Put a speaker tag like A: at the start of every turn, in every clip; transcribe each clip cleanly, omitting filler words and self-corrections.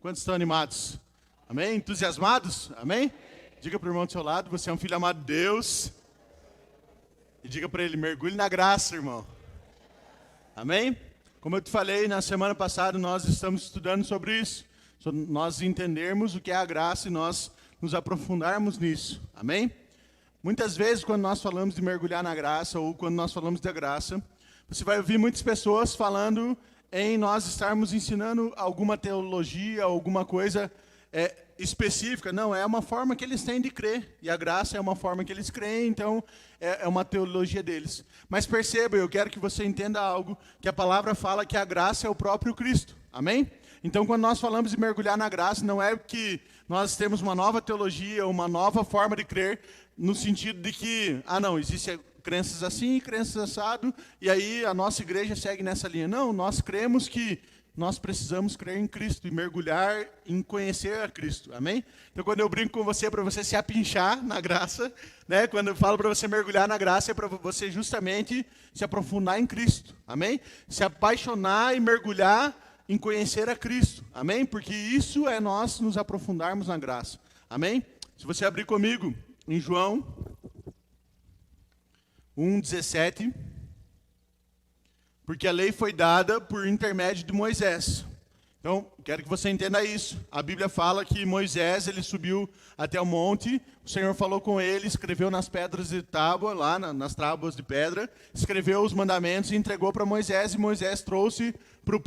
A: Quantos estão animados? Amém? Entusiasmados? Amém? Diga para o irmão do seu lado, você é um filho amado de Deus. E diga para ele, mergulhe na graça, irmão. Amém? Como eu te falei, na semana passada nós estamos estudando sobre isso. Sobre nós entendermos o que é a graça e nós nos aprofundarmos nisso. Amém? Muitas vezes quando nós falamos de mergulhar na graça ou quando nós falamos da graça, você vai ouvir muitas pessoas falando em nós estarmos ensinando alguma teologia, alguma coisa específica. Não, é uma forma que eles têm de crer. E a graça é uma forma que eles creem, então é uma teologia deles. Mas perceba, eu quero que você entenda algo, que a palavra fala que a graça é o próprio Cristo. Amém? Então, quando nós falamos de mergulhar na graça, não é que nós temos uma nova teologia, uma nova forma de crer, no sentido de que, não, existem crenças assim, crenças assado, e aí a nossa igreja segue nessa linha. Não, nós cremos que nós precisamos crer em Cristo e mergulhar em conhecer a Cristo. Amém? Então, quando eu brinco com você, para você se apinchar na graça, né? Quando eu falo para você mergulhar na graça, é para você justamente se aprofundar em Cristo. Amém? Se apaixonar e mergulhar em conhecer a Cristo. Amém? Porque isso é nós nos aprofundarmos na graça. Amém? Se você abrir comigo em João 1:17, porque a lei foi dada por intermédio de Moisés. Então, quero que você entenda isso. A Bíblia fala que Moisés, ele subiu até o monte, o Senhor falou com ele, escreveu nas pedras de tábua, lá nas tábuas de pedra, escreveu os mandamentos e entregou para Moisés, e Moisés trouxe para o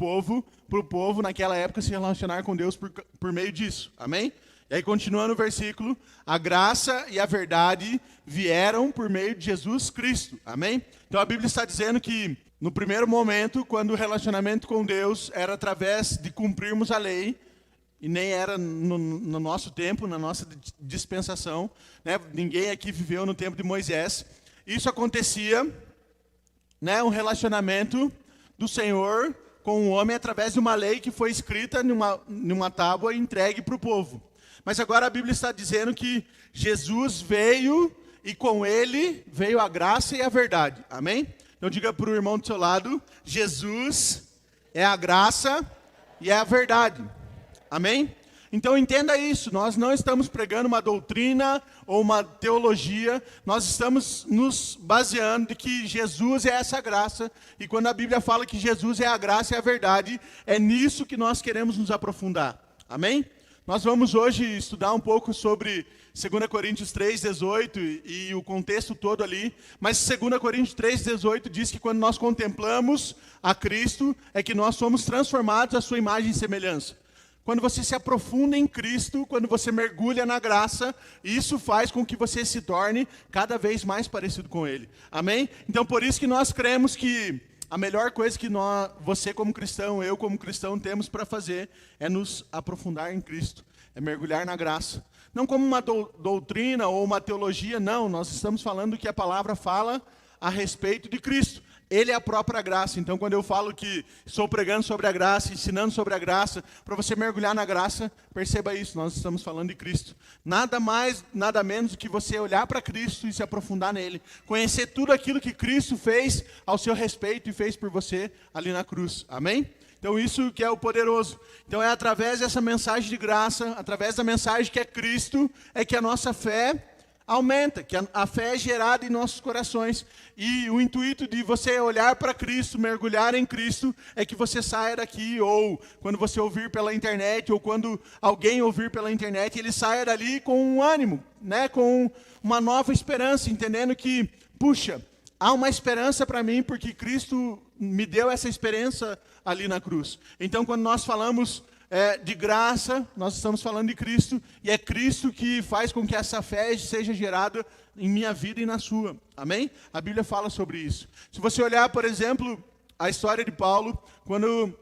A: povo naquela época se relacionar com Deus por meio disso. Amém? E aí, continuando o versículo, a graça e a verdade vieram por meio de Jesus Cristo. Amém? Então, a Bíblia está dizendo que, no primeiro momento, quando o relacionamento com Deus era através de cumprirmos a lei, e nem era no nosso tempo, na nossa dispensação, né? Ninguém aqui viveu no tempo de Moisés. Isso acontecia, né? Um relacionamento do Senhor com o homem através de uma lei que foi escrita numa tábua e entregue para o povo. Mas agora a Bíblia está dizendo que Jesus veio e com ele veio a graça e a verdade. Amém? Então diga para o irmão do seu lado, Jesus é a graça e é a verdade. Amém? Então entenda isso, nós não estamos pregando uma doutrina ou uma teologia, nós estamos nos baseando de que Jesus é essa graça, e quando a Bíblia fala que Jesus é a graça e a verdade, é nisso que nós queremos nos aprofundar. Amém? Nós vamos hoje estudar um pouco sobre 2 Coríntios 3:18 e o contexto todo ali, mas 2 Coríntios 3:18 diz que quando nós contemplamos a Cristo, é que nós somos transformados à sua imagem e semelhança. Quando você se aprofunda em Cristo, quando você mergulha na graça, isso faz com que você se torne cada vez mais parecido com Ele. Amém? Então, por isso que nós cremos que a melhor coisa que você como cristão, eu como cristão, temos para fazer é nos aprofundar em Cristo, é mergulhar na graça. Não como uma doutrina ou uma teologia, não, nós estamos falando que a palavra fala a respeito de Cristo. Ele é a própria graça. Então, quando eu falo que estou pregando sobre a graça, ensinando sobre a graça, para você mergulhar na graça, perceba isso, nós estamos falando de Cristo. Nada mais, nada menos do que você olhar para Cristo e se aprofundar nele. Conhecer tudo aquilo que Cristo fez ao seu respeito e fez por você ali na cruz. Amém? Então, isso que é o poderoso. Então, é através dessa mensagem de graça, através da mensagem que é Cristo, é que a nossa fé aumenta, que a fé é gerada em nossos corações. E o intuito de você olhar para Cristo, mergulhar em Cristo, é que você saia daqui, ou quando você ouvir pela internet, ou quando alguém ouvir pela internet, ele saia dali com um ânimo, né? Com uma nova esperança, entendendo que, puxa, há uma esperança para mim, porque Cristo me deu essa esperança ali na cruz. Então, quando nós falamos de graça, nós estamos falando de Cristo, e é Cristo que faz com que essa fé seja gerada em minha vida e na sua. Amém? A Bíblia fala sobre isso. Se você olhar, por exemplo, a história de Paulo, quando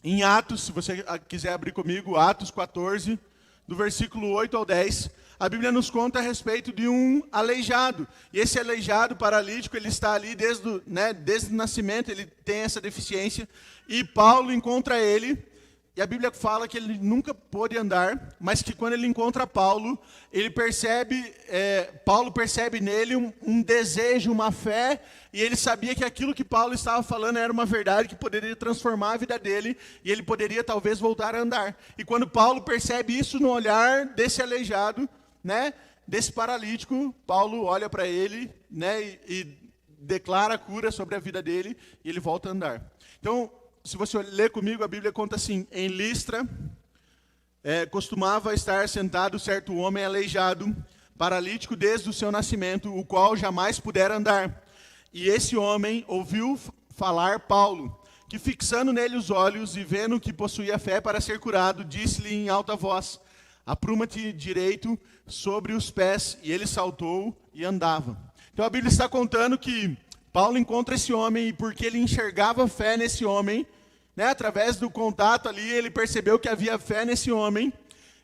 A: em Atos, se você quiser abrir comigo, Atos 14, do versículo 8 ao 10, a Bíblia nos conta a respeito de um aleijado. E esse aleijado paralítico, ele está ali desde o nascimento, ele tem essa deficiência, e Paulo encontra ele E a Bíblia fala que ele nunca pôde andar, mas que quando ele encontra Paulo, ele percebe, Paulo percebe nele um desejo, uma fé, e ele sabia que aquilo que Paulo estava falando era uma verdade que poderia transformar a vida dele, e ele poderia talvez voltar a andar. E quando Paulo percebe isso no olhar desse aleijado, né, desse paralítico, Paulo olha para ele, né, e declara a cura sobre a vida dele, e ele volta a andar. Então, se você ler comigo, a Bíblia conta assim: em Listra, costumava estar sentado certo homem aleijado, paralítico desde o seu nascimento, o qual jamais pudera andar. E esse homem ouviu falar Paulo, que fixando nele os olhos e vendo que possuía fé para ser curado, disse-lhe em alta voz: apruma-te direito sobre os pés. E ele saltou e andava. Então a Bíblia está contando que Paulo encontra esse homem, e porque ele enxergava fé nesse homem, né, através do contato ali, ele percebeu que havia fé nesse homem.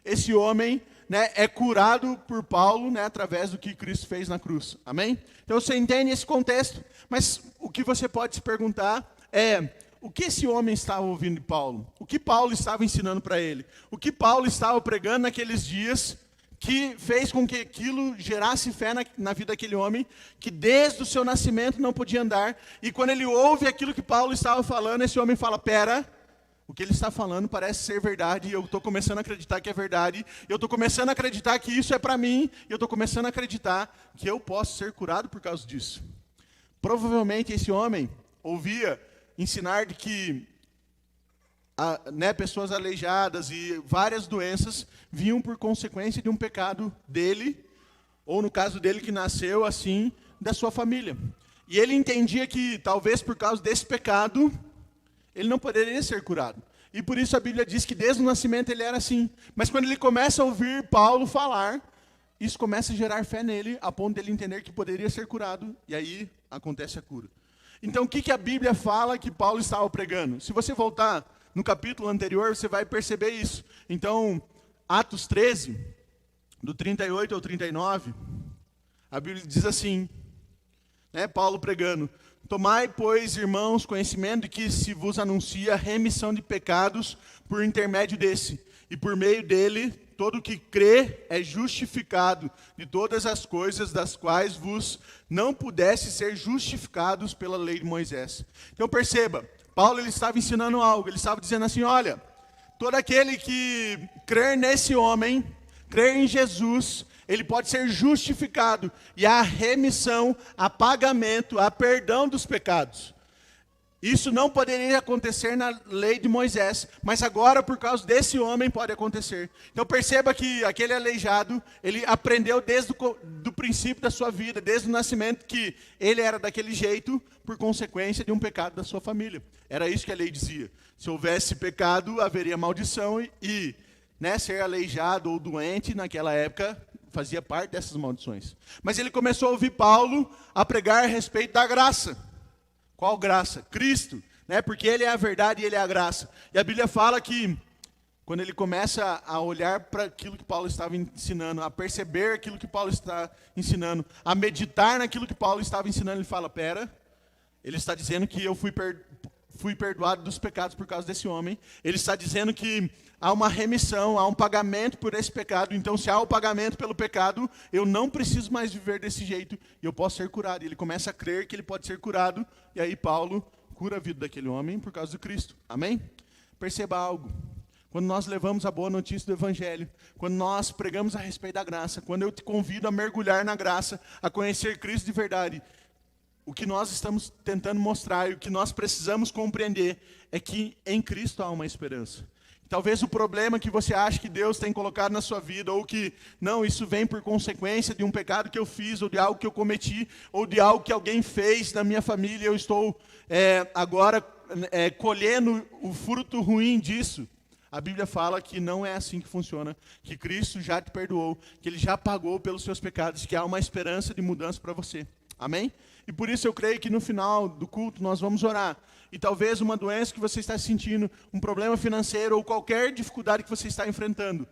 A: Esse homem, né, é curado por Paulo, né, através do que Cristo fez na cruz. Amém? Então você entende esse contexto, mas o que você pode se perguntar é: o que esse homem estava ouvindo de Paulo? O que Paulo estava ensinando para ele? O que Paulo estava pregando naqueles dias que fez com que aquilo gerasse fé na vida daquele homem, que desde o seu nascimento não podia andar, e quando ele ouve aquilo que Paulo estava falando, esse homem fala: pera, o que ele está falando parece ser verdade, e eu estou começando a acreditar que é verdade, eu estou começando a acreditar que isso é para mim, e eu estou começando a acreditar que eu posso ser curado por causa disso. Provavelmente esse homem ouvia ensinar de que pessoas aleijadas e várias doenças vinham por consequência de um pecado dele, ou no caso dele que nasceu assim, da sua família. E ele entendia que talvez por causa desse pecado, ele não poderia ser curado. E por isso a Bíblia diz que desde o nascimento ele era assim. Mas quando ele começa a ouvir Paulo falar, isso começa a gerar fé nele, a ponto dele entender que poderia ser curado, e aí acontece a cura. Então o que a Bíblia fala que Paulo estava pregando? Se você voltar no capítulo anterior, você vai perceber isso. Então, Atos 13, do 38 ao 39, a Bíblia diz assim, né, Paulo pregando: tomai, pois, irmãos, conhecimento de que se vos anuncia remissão de pecados por intermédio desse, e por meio dele, todo o que crê é justificado de todas as coisas das quais vos não pudesse ser justificados pela lei de Moisés. Então perceba, Paulo ele estava ensinando algo, ele estava dizendo assim: olha, todo aquele que crer nesse homem, crer em Jesus, ele pode ser justificado, e há remissão, há pagamento, há perdão dos pecados. Isso não poderia acontecer na lei de Moisés, mas agora por causa desse homem pode acontecer. Então perceba que aquele aleijado, ele aprendeu desde o princípio da sua vida, desde o nascimento, que ele era daquele jeito por consequência de um pecado da sua família. Era isso que a lei dizia. Se houvesse pecado, haveria maldição, e ser aleijado ou doente naquela época fazia parte dessas maldições. Mas ele começou a ouvir Paulo a pregar a respeito da graça. Qual graça? Cristo, né? Porque ele é a verdade e ele é a graça. E a Bíblia fala que quando ele começa a olhar para aquilo que Paulo estava ensinando, a perceber aquilo que Paulo está ensinando, a meditar naquilo que Paulo estava ensinando, ele fala: pera, ele está dizendo que eu fui perdoado dos pecados por causa desse homem. Ele está dizendo que há uma remissão, há um pagamento por esse pecado. Então, se há o pagamento pelo pecado, eu não preciso mais viver desse jeito e eu posso ser curado. E ele começa a crer que ele pode ser curado. E aí Paulo cura a vida daquele homem por causa de Cristo. Amém? Perceba algo. Quando nós levamos a boa notícia do Evangelho, quando nós pregamos a respeito da graça, quando eu te convido a mergulhar na graça, a conhecer Cristo de verdade, o que nós estamos tentando mostrar e o que nós precisamos compreender é que em Cristo há uma esperança. Talvez o problema que você acha que Deus tem colocado na sua vida, ou que, não, isso vem por consequência de um pecado que eu fiz, ou de algo que eu cometi, ou de algo que alguém fez na minha família, eu estou agora colhendo o fruto ruim disso. A Bíblia fala que não é assim que funciona, que Cristo já te perdoou, que Ele já pagou pelos seus pecados, que há uma esperança de mudança para você. Amém? E por isso eu creio que no final do culto nós vamos orar. E talvez uma doença que você está sentindo, um problema financeiro ou qualquer dificuldade que você está enfrentando,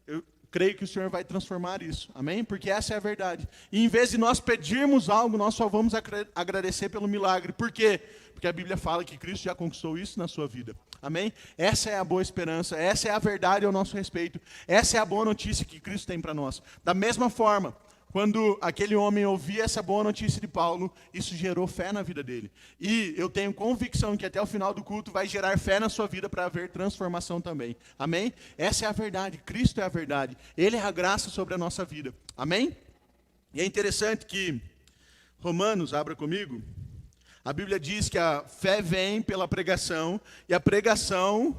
A: eu creio que o Senhor vai transformar isso, amém? Porque essa é a verdade. E em vez de nós pedirmos algo, nós só vamos agradecer pelo milagre. Por quê? Porque a Bíblia fala que Cristo já conquistou isso na sua vida, amém? Essa é a boa esperança, essa é a verdade ao nosso respeito, essa é a boa notícia que Cristo tem para nós. Da mesma forma, quando aquele homem ouvia essa boa notícia de Paulo, isso gerou fé na vida dele. E eu tenho convicção que até o final do culto vai gerar fé na sua vida para haver transformação também. Amém? Essa é a verdade. Cristo é a verdade. Ele é a graça sobre a nossa vida. Amém? E é interessante que Romanos, abra comigo, a Bíblia diz que a fé vem pela pregação e a pregação,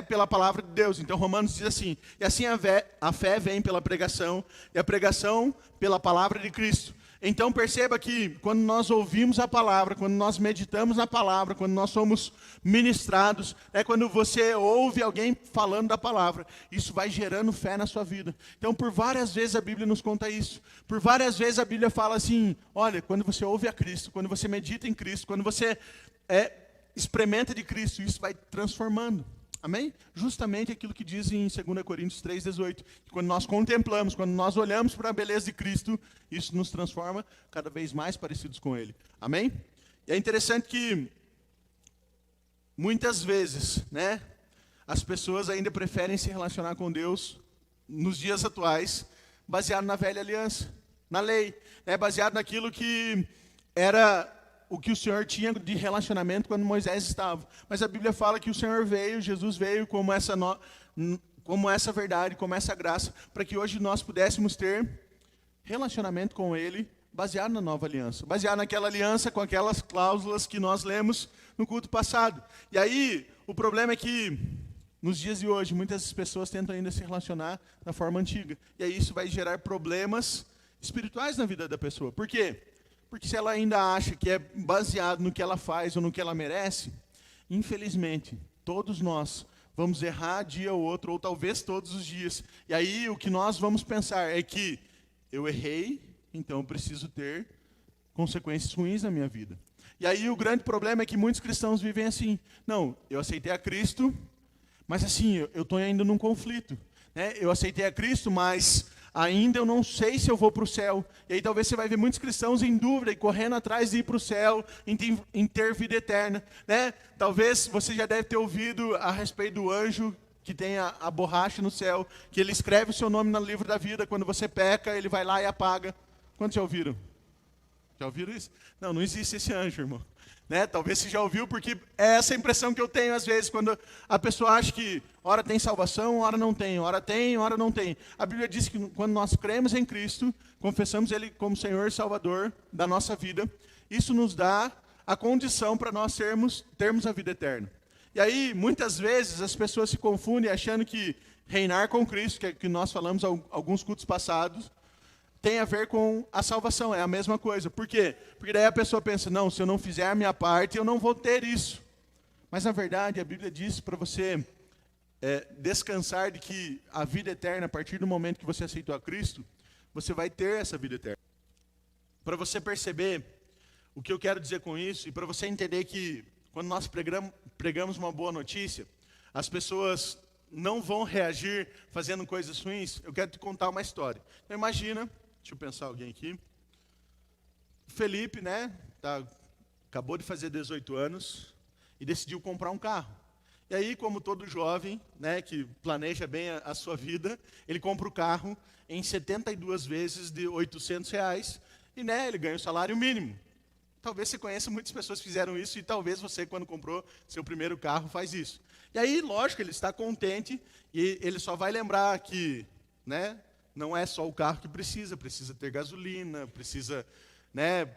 A: pela palavra de Deus. Então Romanos diz assim, e assim a fé vem pela pregação, e a pregação pela palavra de Cristo. Então perceba que quando nós ouvimos a palavra, quando nós meditamos na palavra, quando nós somos ministrados, quando você ouve alguém falando da palavra, isso vai gerando fé na sua vida. Então por várias vezes a Bíblia nos conta isso. Por várias vezes a Bíblia fala assim, olha, quando você ouve a Cristo, quando você medita em Cristo, quando você experimenta de Cristo, isso vai transformando. Amém? Justamente aquilo que diz em 2 Coríntios 3,18. Quando nós contemplamos, quando nós olhamos para a beleza de Cristo, isso nos transforma cada vez mais parecidos com Ele. Amém? E é interessante que, muitas vezes, as pessoas ainda preferem se relacionar com Deus, nos dias atuais, baseado na velha aliança, na lei. Baseado naquilo que era o que o Senhor tinha de relacionamento quando Moisés estava. Mas a Bíblia fala que o Senhor veio, Jesus veio como essa verdade, como essa graça, para que hoje nós pudéssemos ter relacionamento com Ele, baseado na nova aliança. Baseado naquela aliança com aquelas cláusulas que nós lemos no culto passado. E aí, o problema é que, nos dias de hoje, muitas pessoas tentam ainda se relacionar da forma antiga. E aí isso vai gerar problemas espirituais na vida da pessoa. Por quê? Porque se ela ainda acha que é baseado no que ela faz ou no que ela merece, infelizmente, todos nós vamos errar dia ou outro, ou talvez todos os dias. E aí o que nós vamos pensar é que eu errei, então eu preciso ter consequências ruins na minha vida. E aí o grande problema é que muitos cristãos vivem assim. Não, eu aceitei a Cristo, mas assim, eu estou ainda num conflito. Eu aceitei a Cristo, mas ainda eu não sei se eu vou para o céu. E aí talvez você vai ver muitos cristãos em dúvida e correndo atrás de ir para o céu, em ter vida eterna. Talvez você já deve ter ouvido a respeito do anjo que tem a borracha no céu, que ele escreve o seu nome no livro da vida, quando você peca, ele vai lá e apaga. Quantos já ouviram? Já ouviram isso? Não, não existe esse anjo, irmão. Talvez você já ouviu, porque é essa impressão que eu tenho às vezes, quando a pessoa acha que ora tem salvação, ora não tem, ora não tem. A Bíblia diz que quando nós cremos em Cristo, confessamos Ele como Senhor e Salvador da nossa vida, isso nos dá a condição para nós termos a vida eterna. E aí, muitas vezes, as pessoas se confundem achando que reinar com Cristo, que é que nós falamos alguns cultos passados, tem a ver com a salvação, é a mesma coisa. Por quê? Porque daí a pessoa pensa, não, se eu não fizer a minha parte, eu não vou ter isso. Mas na verdade, a Bíblia diz para você descansar de que a vida eterna, a partir do momento que você aceitou a Cristo, você vai ter essa vida eterna. Para você perceber o que eu quero dizer com isso, e para você entender que quando nós pregamos uma boa notícia, as pessoas não vão reagir fazendo coisas ruins, eu quero te contar uma história. Então imagina, deixa eu pensar alguém aqui. Felipe, acabou de fazer 18 anos e decidiu comprar um carro. E aí, como todo jovem, que planeja bem a sua vida, ele compra o carro em 72 vezes de R$800 e ele ganha o salário mínimo. Talvez você conheça muitas pessoas que fizeram isso e talvez você, quando comprou seu primeiro carro, faz isso. E aí, lógico, ele está contente e ele só vai lembrar que não é só o carro que precisa ter gasolina, precisa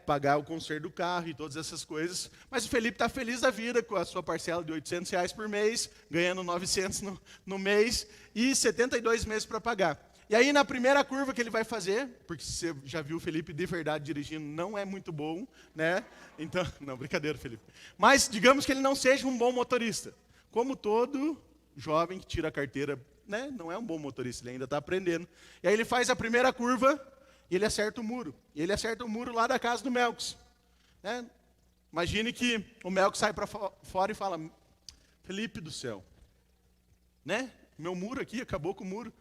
A: pagar o conserto do carro e todas essas coisas. Mas o Felipe está feliz da vida com a sua parcela de R$800 por mês, ganhando 900 no mês e 72 meses para pagar. E aí, na primeira curva que ele vai fazer, porque você já viu o Felipe de verdade dirigindo, não é muito bom, Então, não, brincadeira, Felipe. Mas, digamos que ele não seja um bom motorista. Como todo jovem que tira a carteira, não é um bom motorista, ele ainda está aprendendo. E aí ele faz a primeira curva e ele acerta o muro. E ele acerta o muro lá da casa do Melks. Imagine que o Melks sai para fora e fala, Felipe do céu, meu muro aqui, acabou com o muro.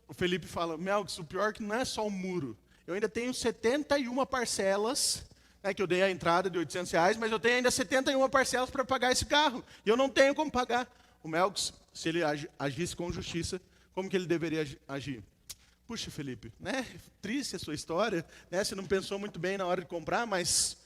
A: o Felipe fala, Melks, o pior é que não é só o muro. Eu ainda tenho 71 parcelas, né, que eu dei a entrada de R$ 800, mas eu tenho ainda 71 parcelas para pagar esse carro. E eu não tenho como pagar. O Melks, se ele agisse com justiça, como que ele deveria agir? Puxa, Felipe, né, triste a sua história, né, você não pensou muito bem na hora de comprar, mas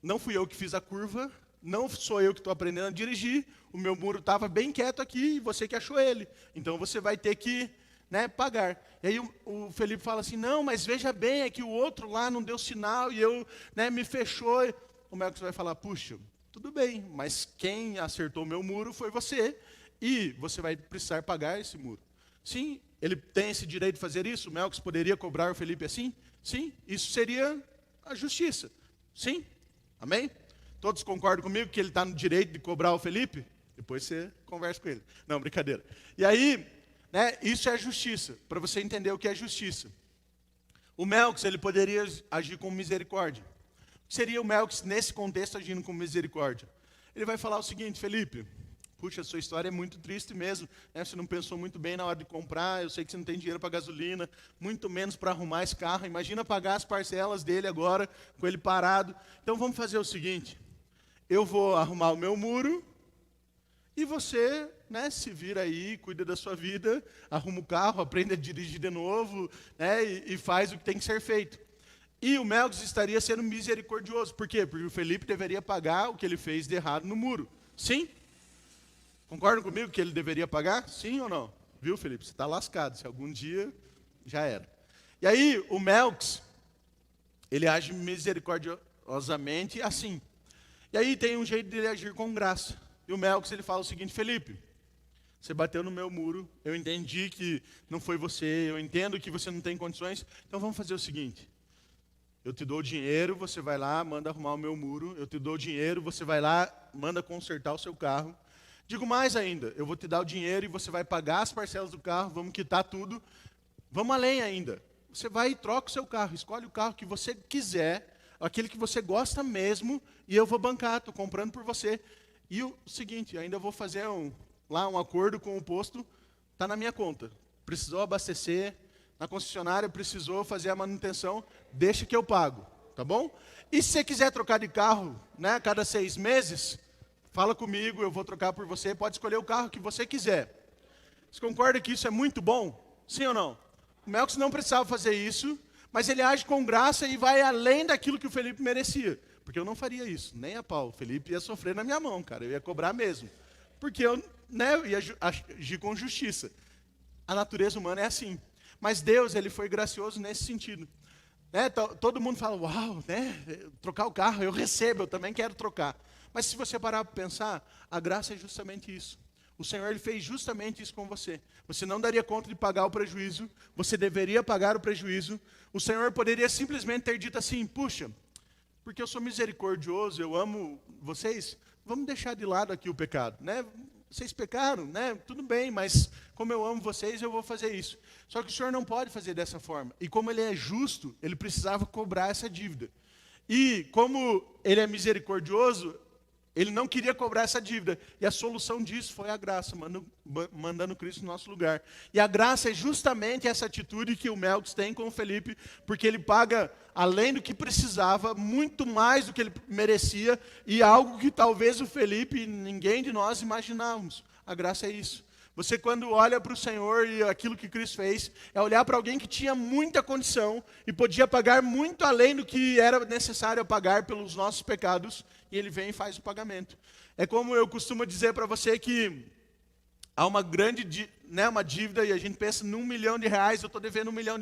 A: não fui eu que fiz a curva, não sou eu que estou aprendendo a dirigir, o meu muro estava bem quieto aqui e você que achou ele. Então você vai ter que, né, pagar. E aí o Felipe fala assim, não, mas veja bem, é que o outro lá não deu sinal e eu, né, me fechou. O Melks vai falar, puxa, tudo bem, mas quem acertou o meu muro foi você e você vai precisar pagar esse muro. Sim, ele tem esse direito de fazer isso? O Melks poderia cobrar o Felipe assim? Sim, isso seria a justiça. Sim, amém? Todos concordam comigo que ele está no direito de cobrar o Felipe? Depois você conversa com ele. Não, brincadeira. E aí, né, isso é justiça, para você entender o que é justiça. O Melks, ele poderia agir com misericórdia. O que seria o Melks nesse contexto agindo com misericórdia? Ele vai falar o seguinte, Felipe, puxa, a sua história é muito triste mesmo, né? Você não pensou muito bem na hora de comprar, eu sei que você não tem dinheiro para gasolina, muito menos para arrumar esse carro. Imagina pagar as parcelas dele agora, com ele parado. Então vamos fazer o seguinte, eu vou arrumar o meu muro e você, né, se vira aí, cuida da sua vida, arruma o carro, aprende a dirigir de novo, né, e faz o que tem que ser feito. E o Melks estaria sendo misericordioso. Por quê? Porque o Felipe deveria pagar o que ele fez de errado no muro. Sim? Concordam comigo que ele deveria pagar? Sim ou não? Viu, Felipe? Você está lascado. Se algum dia, já era. E aí, o Melks, ele age misericordiosamente assim. E aí tem um jeito de ele agir com graça. E o Melks, ele fala o seguinte, Felipe, você bateu no meu muro, eu entendi que não foi você, eu entendo que você não tem condições, então vamos fazer o seguinte, eu te dou o dinheiro, você vai lá, manda arrumar o meu muro, eu te dou o dinheiro, você vai lá, manda consertar o seu carro. Digo mais ainda, eu vou te dar o dinheiro e você vai pagar as parcelas do carro, vamos quitar tudo, vamos além ainda. Você vai e troca o seu carro, escolhe o carro que você quiser, aquele que você gosta mesmo, e eu vou bancar, estou comprando por você. E o seguinte, ainda vou fazer um acordo com o posto, está na minha conta. Precisou abastecer, na concessionária precisou fazer a manutenção, deixa que eu pago, tá bom? E se você quiser trocar de carro, né, a cada 6 meses, fala comigo, eu vou trocar por você, pode escolher o carro que você quiser. Você concorda que isso é muito bom? Sim ou não? O Melks não precisava fazer isso, mas ele age com graça e vai além daquilo que o Felipe merecia. Porque eu não faria isso, nem a pau. O Felipe ia sofrer na minha mão, cara, eu ia cobrar mesmo. Porque eu, né, eu ia agir com justiça. A natureza humana é assim. Mas Deus, ele foi gracioso nesse sentido. Né, todo mundo fala, uau, né, trocar o carro, eu recebo, eu também quero trocar. Mas se você parar para pensar, a graça é justamente isso. O Senhor, ele fez justamente isso com você. Você não daria conta de pagar o prejuízo, você deveria pagar o prejuízo. O Senhor poderia simplesmente ter dito assim, puxa, porque eu sou misericordioso, eu amo vocês, vamos deixar de lado aqui o pecado, né? Vocês pecaram, né? Tudo bem, mas como eu amo vocês, eu vou fazer isso. Só que o Senhor não pode fazer dessa forma. E como ele é justo, ele precisava cobrar essa dívida. E como ele é misericordioso, ele não queria cobrar essa dívida. E a solução disso foi a graça, mandando Cristo no nosso lugar. E a graça é justamente essa atitude que o Melks tem com o Felipe, porque ele paga, além do que precisava, muito mais do que ele merecia, e algo que talvez o Felipe e ninguém de nós imaginávamos. A graça é isso. Você, quando olha para o Senhor e aquilo que Cristo fez, é olhar para alguém que tinha muita condição e podia pagar muito além do que era necessário pagar pelos nossos pecados, e ele vem e faz o pagamento. É como eu costumo dizer para você que há uma grande, né, uma dívida, e a gente pensa num R$1 milhão, eu estou devendo R$1 milhão.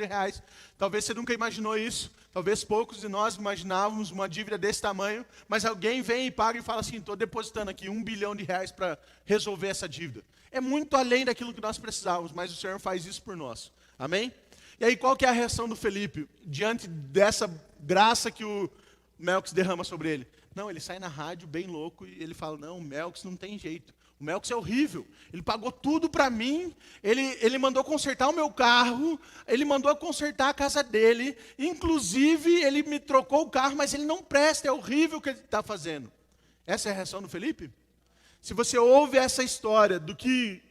A: Talvez você nunca imaginou isso, talvez poucos de nós imaginávamos uma dívida desse tamanho, mas alguém vem e paga e fala assim, estou depositando aqui R$1 bilhão para resolver essa dívida. É muito além daquilo que nós precisávamos, mas o Senhor faz isso por nós. Amém? E aí qual que é a reação do Felipe diante dessa graça que o Melks derrama sobre ele? Não, ele sai na rádio bem louco e ele fala, não, o Melks não tem jeito. O Melks é horrível, ele pagou tudo para mim, ele mandou consertar o meu carro, ele mandou consertar a casa dele, inclusive ele me trocou o carro, mas ele não presta, é horrível o que ele está fazendo. Essa é a reação do Felipe? Se você ouve essa história do que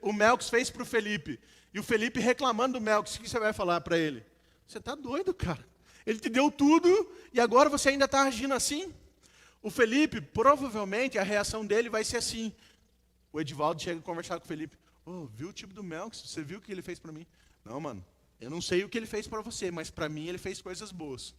A: o Melks fez para o Felipe, e o Felipe reclamando do Melks, o que você vai falar para ele? Você está doido, cara. Ele te deu tudo e agora você ainda está agindo assim? O Felipe, provavelmente, a reação dele vai ser assim. O Edivaldo chega a conversar com o Felipe. Viu o tipo do Melks? Você viu o que ele fez para mim? Não, mano, eu não sei o que ele fez para você, mas para mim ele fez coisas boas.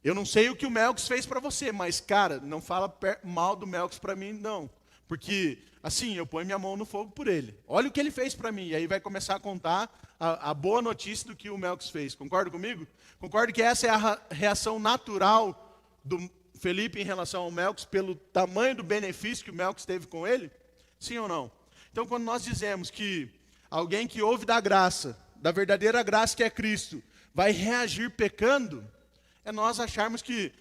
A: Eu não sei o que o Melks fez para você, mas, cara, não fala mal do Melks para mim, não. Porque, assim, eu ponho minha mão no fogo por ele. Olha o que ele fez para mim. E aí vai começar a contar a boa notícia do que o Melks fez. Concorda comigo? Concorda que essa é a reação natural do Felipe em relação ao Melks, pelo tamanho do benefício que o Melks teve com ele? Sim ou não? Então, quando nós dizemos que alguém que ouve da graça, da verdadeira graça que é Cristo, vai reagir pecando, é nós acharmos que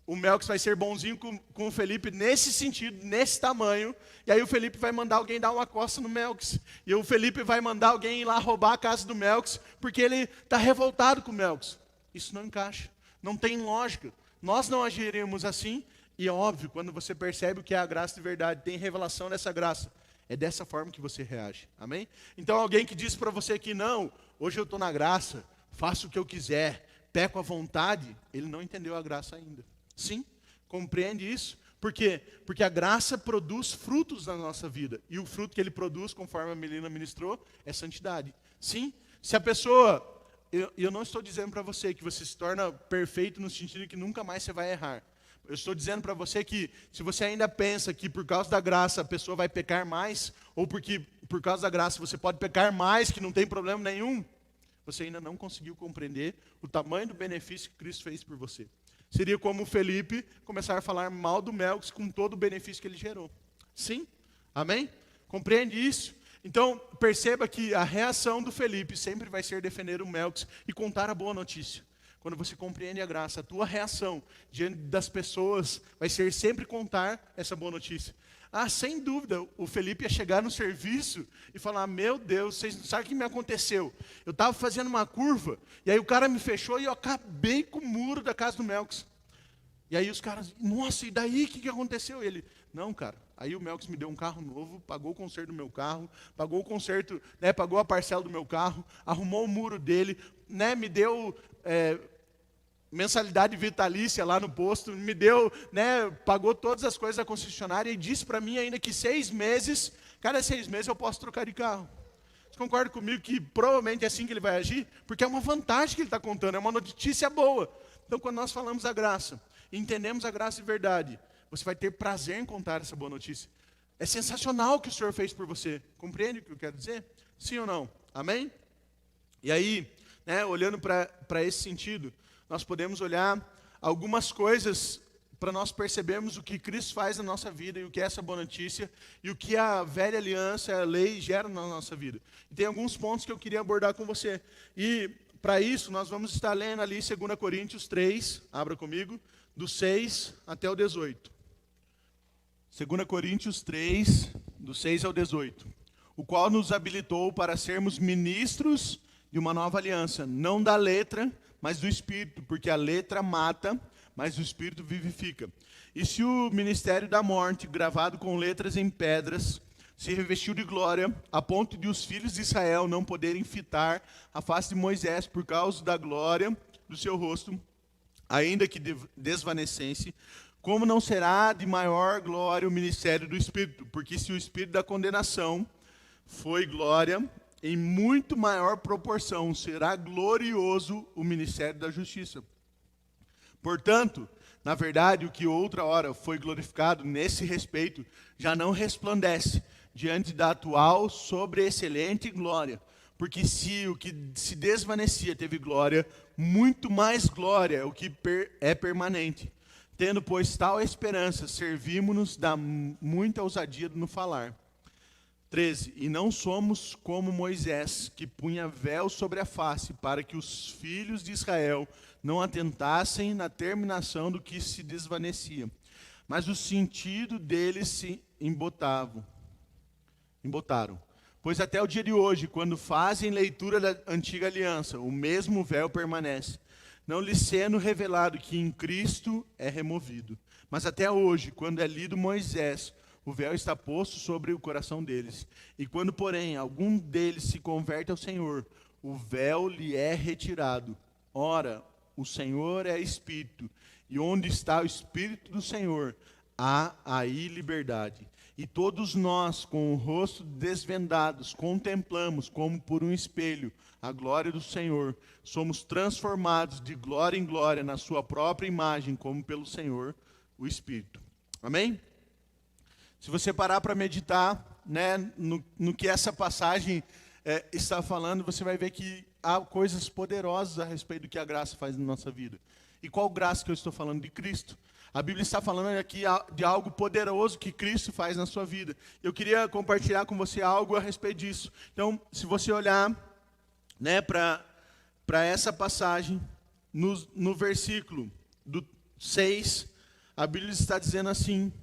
A: o Melks vai ser bonzinho com o Felipe nesse sentido, nesse tamanho, e aí o Felipe vai mandar alguém dar uma costa no Melks, e o Felipe vai mandar alguém ir lá roubar a casa do Melks, porque ele está revoltado com o Melks. Isso não encaixa, não tem lógica. Nós não agiríamos assim, e é óbvio, quando você percebe o que é a graça de verdade, tem revelação dessa graça, é dessa forma que você reage, amém? Então alguém que diz para você que não, hoje eu estou na graça, faço o que eu quiser, peco à vontade, ele não entendeu a graça ainda. Sim, compreende isso? Por quê? Porque a graça produz frutos na nossa vida. E o fruto que ele produz, conforme a Melina ministrou, é santidade. Sim, se a pessoa... Eu não estou dizendo para você que você se torna perfeito no sentido de que nunca mais você vai errar. Eu estou dizendo para você que se você ainda pensa que por causa da graça a pessoa vai pecar mais, ou porque por causa da graça você pode pecar mais, que não tem problema nenhum, você ainda não conseguiu compreender o tamanho do benefício que Cristo fez por você. Seria como o Felipe começar a falar mal do Melks com todo o benefício que ele gerou. Sim? Amém? Compreende isso? Então, perceba que a reação do Felipe sempre vai ser defender o Melks e contar a boa notícia. Quando você compreende a graça, a tua reação diante das pessoas vai ser sempre contar essa boa notícia. Sem dúvida, o Felipe ia chegar no serviço e falar, meu Deus, vocês não sabem o que me aconteceu. Eu estava fazendo uma curva, e aí o cara me fechou e eu acabei com o muro da casa do Melks. E aí os caras, nossa, e daí o que aconteceu? E ele, não, cara, aí o Melks me deu um carro novo, pagou o conserto do meu carro, pagou o conserto, pagou a parcela do meu carro, arrumou o muro dele, me deu... mensalidade vitalícia lá no posto, me deu, pagou todas as coisas da concessionária e disse para mim ainda que 6 meses, cada 6 meses eu posso trocar de carro. Você concorda comigo que provavelmente é assim que ele vai agir? Porque é uma vantagem que ele está contando, é uma notícia boa. Então, quando nós falamos a graça, entendemos a graça de verdade, você vai ter prazer em contar essa boa notícia. É sensacional o que o Senhor fez por você. Compreende o que eu quero dizer? Sim ou não? Amém? E aí, olhando para esse sentido, nós podemos olhar algumas coisas para nós percebermos o que Cristo faz na nossa vida e o que é essa boa notícia e o que a velha aliança, a lei gera na nossa vida. E tem alguns pontos que eu queria abordar com você. E para isso nós vamos estar lendo ali 2 Coríntios 3, abra comigo, do 6 até o 18. 2 Coríntios 3, do 6 ao 18. O qual nos habilitou para sermos ministros de uma nova aliança, não da letra, mas do Espírito, porque a letra mata, mas o Espírito vivifica. E se o ministério da morte, gravado com letras em pedras, se revestiu de glória, a ponto de os filhos de Israel não poderem fitar a face de Moisés por causa da glória do seu rosto, ainda que desvanecesse, como não será de maior glória o ministério do Espírito? Porque se o Espírito da condenação foi glória, em muito maior proporção será glorioso o ministério da justiça. Portanto, na verdade, o que outra hora foi glorificado nesse respeito, já não resplandece diante da atual sobreexcelente glória. Porque se o que se desvanecia teve glória, muito mais glória é o que é permanente. Tendo, pois, tal esperança, servimos-nos da muita ousadia no falar. 13. E não somos como Moisés, que punha véu sobre a face, para que os filhos de Israel não atentassem na terminação do que se desvanecia. Mas o sentido deles se embotaram. Pois até o dia de hoje, quando fazem leitura da antiga aliança, o mesmo véu permanece, não lhes sendo revelado que em Cristo é removido. Mas até hoje, quando é lido Moisés, o véu está posto sobre o coração deles. E quando, porém, algum deles se converte ao Senhor, o véu lhe é retirado. Ora, o Senhor é Espírito, e onde está o Espírito do Senhor, há aí liberdade. E todos nós, com o rosto desvendados, contemplamos como por um espelho a glória do Senhor. Somos transformados de glória em glória na sua própria imagem, como pelo Senhor, o Espírito. Amém? Se você parar para meditar, né, no que essa passagem está falando, você vai ver que há coisas poderosas a respeito do que a graça faz na nossa vida. E qual graça que eu estou falando? De Cristo. A Bíblia está falando aqui de algo poderoso que Cristo faz na sua vida. Eu queria compartilhar com você algo a respeito disso. Então, se você olhar, né, para essa passagem, no versículo do 6, a Bíblia está dizendo assim: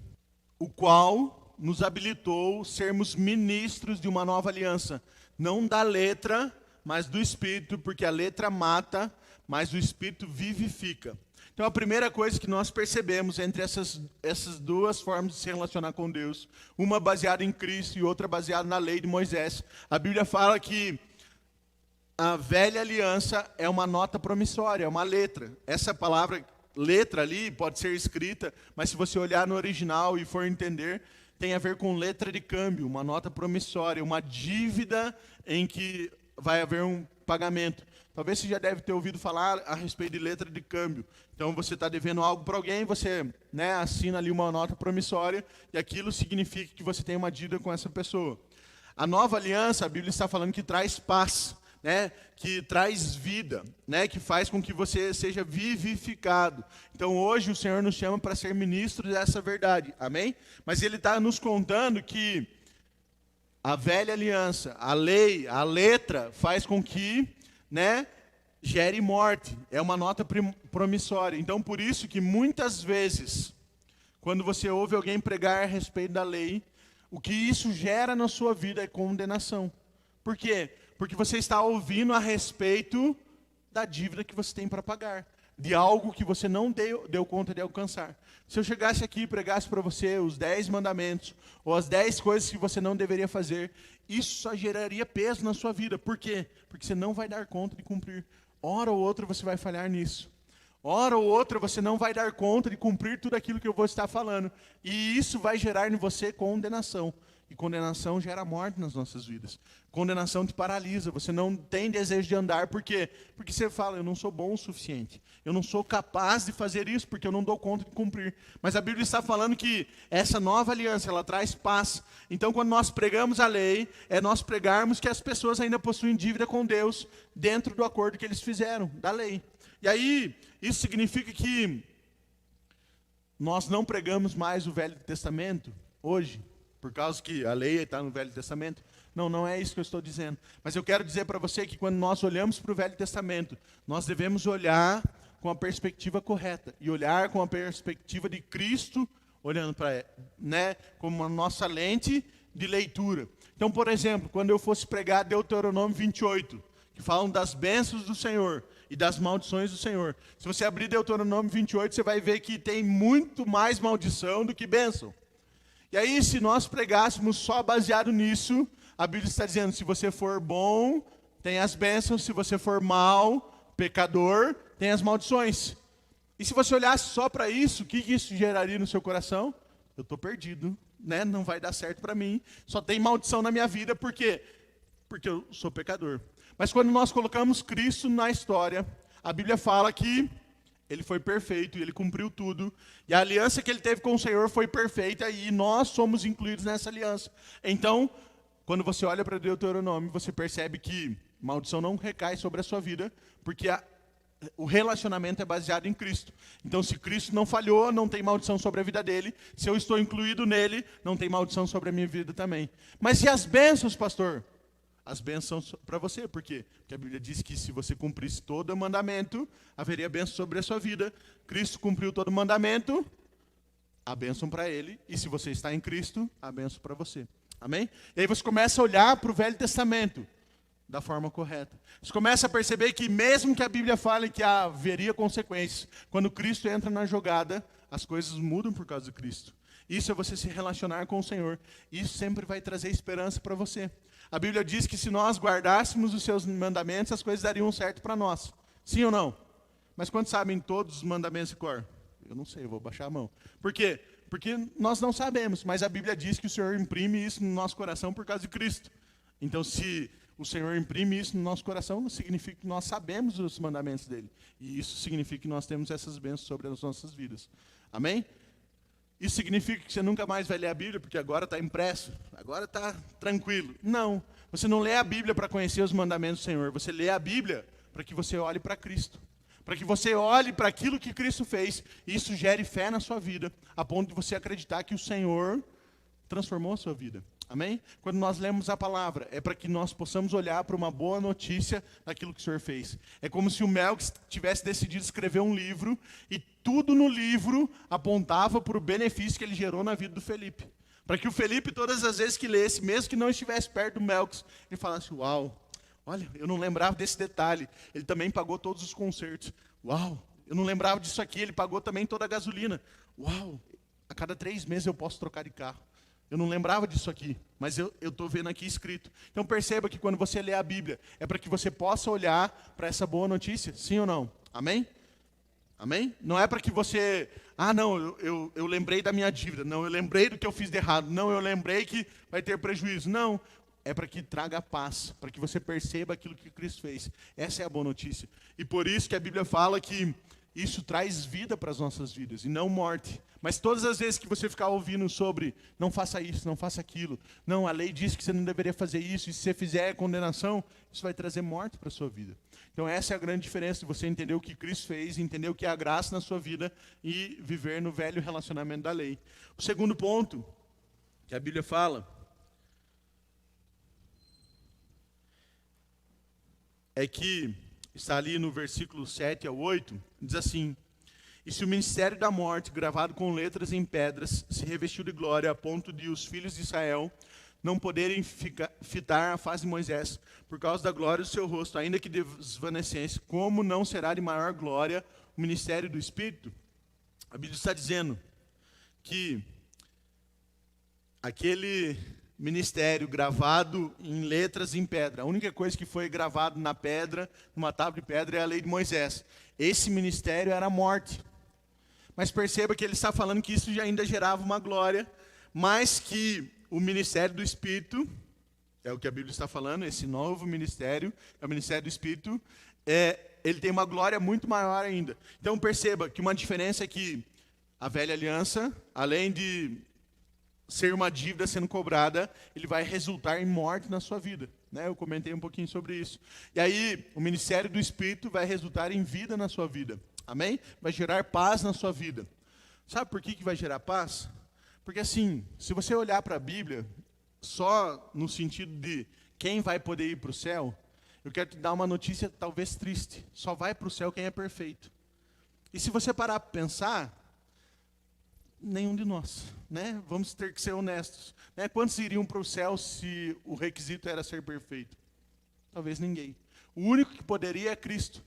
A: o qual nos habilitou sermos ministros de uma nova aliança, não da letra, mas do Espírito, porque a letra mata, mas o Espírito vivifica. Então, a primeira coisa que nós percebemos entre essas duas formas de se relacionar com Deus, uma baseada em Cristo e outra baseada na lei de Moisés, a Bíblia fala que a velha aliança é uma nota promissória, é uma letra. Essa palavra letra ali pode ser escrita, mas se você olhar no original e for entender, tem a ver com letra de câmbio, uma nota promissória, uma dívida em que vai haver um pagamento. Talvez você já deve ter ouvido falar a respeito de letra de câmbio. Então, você está devendo algo para alguém, você, né, assina ali uma nota promissória, e aquilo significa que você tem uma dívida com essa pessoa. A nova aliança, a Bíblia está falando que traz paz, né, que traz vida, né, que faz com que você seja vivificado. Então, hoje, o Senhor nos chama para ser ministros dessa verdade. Amém? Mas Ele está nos contando que a velha aliança, a lei, a letra, faz com que, né, gere morte. É uma nota promissória. Então, por isso que muitas vezes, quando você ouve alguém pregar a respeito da lei, o que isso gera na sua vida é condenação. Por quê? Porque você está ouvindo a respeito da dívida que você tem para pagar, de algo que você não deu conta de alcançar. Se eu chegasse aqui e pregasse para você os 10 mandamentos, ou as 10 coisas que você não deveria fazer, isso só geraria peso na sua vida. Por quê? Porque você não vai dar conta de cumprir. Hora ou outra você vai falhar nisso. Hora ou outra você não vai dar conta de cumprir tudo aquilo que eu vou estar falando. E isso vai gerar em você condenação. E condenação gera morte nas nossas vidas. Condenação te paralisa, você não tem desejo de andar. Por quê? Porque você fala, eu não sou bom o suficiente. Eu não sou capaz de fazer isso, porque eu não dou conta de cumprir. Mas a Bíblia está falando que essa nova aliança, ela traz paz. Então, quando nós pregamos a lei, é nós pregarmos que as pessoas ainda possuem dívida com Deus, dentro do acordo que eles fizeram, da lei. E aí, isso significa que nós não pregamos mais o Velho Testamento hoje, por causa que a lei está no Velho Testamento. Não, não é isso que eu estou dizendo. Mas eu quero dizer para você que quando nós olhamos para o Velho Testamento, nós devemos olhar com a perspectiva correta. E olhar com a perspectiva de Cristo, olhando para, né, como a nossa lente de leitura. Então, por exemplo, quando eu fosse pregar Deuteronômio 28, que falam das bênçãos do Senhor e das maldições do Senhor. Se você abrir Deuteronômio 28, você vai ver que tem muito mais maldição do que bênção. E aí, se nós pregássemos só baseado nisso, a Bíblia está dizendo, se você for bom, tem as bênçãos, se você for mal, pecador, tem as maldições. E se você olhasse só para isso, o que isso geraria no seu coração? Eu estou perdido, né? Não vai dar certo para mim, só tem maldição na minha vida, por quê? Porque eu sou pecador. Mas quando nós colocamos Cristo na história, a Bíblia fala que Ele foi perfeito e Ele cumpriu tudo. E a aliança que Ele teve com o Senhor foi perfeita e nós somos incluídos nessa aliança. Então, quando você olha para Deuteronômio, você percebe que maldição não recai sobre a sua vida, porque o relacionamento é baseado em Cristo. Então, se Cristo não falhou, não tem maldição sobre a vida dele. Se eu estou incluído nele, não tem maldição sobre a minha vida também. Mas e as bênçãos, pastor? As bênçãos para você, por quê? Porque a Bíblia diz que se você cumprisse todo o mandamento, haveria bênção sobre a sua vida. Cristo cumpriu todo o mandamento, a bênção para ele. E se você está em Cristo, a bênção para você. Amém? E aí você começa a olhar para o Velho Testamento da forma correta. Você começa a perceber que mesmo que a Bíblia fale que haveria consequências, quando Cristo entra na jogada, as coisas mudam por causa de Cristo. Isso é você se relacionar com o Senhor. Isso sempre vai trazer esperança para você. A Bíblia diz que se nós guardássemos os seus mandamentos, as coisas dariam certo para nós. Sim ou não? Mas quantos sabem todos os mandamentos de cor? Eu não sei, eu vou baixar a mão. Por quê? Porque nós não sabemos, mas a Bíblia diz que o Senhor imprime isso no nosso coração por causa de Cristo. Então, se o Senhor imprime isso no nosso coração, significa que nós sabemos os mandamentos dele. E isso significa que nós temos essas bênçãos sobre as nossas vidas. Amém? Isso significa que você nunca mais vai ler a Bíblia, porque agora está impresso, agora está tranquilo. Não, você não lê a Bíblia para conhecer os mandamentos do Senhor, você lê a Bíblia para que você olhe para Cristo. Para que você olhe para aquilo que Cristo fez, e isso gere fé na sua vida, a ponto de você acreditar que o Senhor transformou a sua vida. Amém? Quando nós lemos a palavra, é para que nós possamos olhar para uma boa notícia daquilo que o Senhor fez. É como se o Melquisedeque tivesse decidido escrever um livro, e tudo no livro apontava para o benefício que ele gerou na vida do Felipe. Para que o Felipe, todas as vezes que lesse, mesmo que não estivesse perto do Melquisedeque, ele falasse, uau, olha, eu não lembrava desse detalhe. Ele também pagou todos os concertos. Uau, eu não lembrava disso aqui, ele pagou também toda a gasolina. Uau, a cada 3 meses eu posso trocar de carro. Eu não lembrava disso aqui, mas eu estou vendo aqui escrito. Então perceba que quando você lê a Bíblia, é para que você possa olhar para essa boa notícia, sim ou não? Amém? Amém? Não é para que você, não, eu lembrei da minha dívida. Não, eu lembrei do que eu fiz de errado. Não, eu lembrei que vai ter prejuízo. Não, é para que traga paz, para que você perceba aquilo que Cristo fez. Essa é a boa notícia. E por isso que a Bíblia fala que isso traz vida para as nossas vidas, e não morte. Mas todas as vezes que você ficar ouvindo sobre, não faça isso, não faça aquilo, não, a lei diz que você não deveria fazer isso, e se você fizer é condenação, isso vai trazer morte para a sua vida. Então essa é a grande diferença de você entender o que Cristo fez, entender o que é a graça na sua vida, e viver no velho relacionamento da lei. O segundo ponto que a Bíblia fala é que está ali no versículo 7 ao 8, diz assim: e se o ministério da morte, gravado com letras em pedras, se revestiu de glória a ponto de os filhos de Israel não poderem fitar a face de Moisés, por causa da glória do seu rosto, ainda que desvanecesse, como não será de maior glória o ministério do Espírito? A Bíblia está dizendo que aquele ministério gravado em letras em pedra, a única coisa que foi gravado na pedra, numa tábua de pedra, é a lei de Moisés. Esse ministério era a morte. Mas perceba que ele está falando que isso já ainda gerava uma glória, mas que o ministério do Espírito, é o que a Bíblia está falando, esse novo ministério, é o ministério do Espírito, ele tem uma glória muito maior ainda. Então perceba que uma diferença é que a velha aliança, além de ser uma dívida sendo cobrada, ele vai resultar em morte na sua vida. Né? Eu comentei um pouquinho sobre isso. E aí, o ministério do Espírito vai resultar em vida na sua vida. Amém? Vai gerar paz na sua vida. Sabe por que vai gerar paz? Porque assim, se você olhar para a Bíblia, só no sentido de quem vai poder ir para o céu, eu quero te dar uma notícia talvez triste. Só vai para o céu quem é perfeito. E se você parar para pensar, nenhum de nós, né? Vamos ter que ser honestos. Né? Quantos iriam para o céu se o requisito era ser perfeito? Talvez ninguém. O único que poderia é Cristo.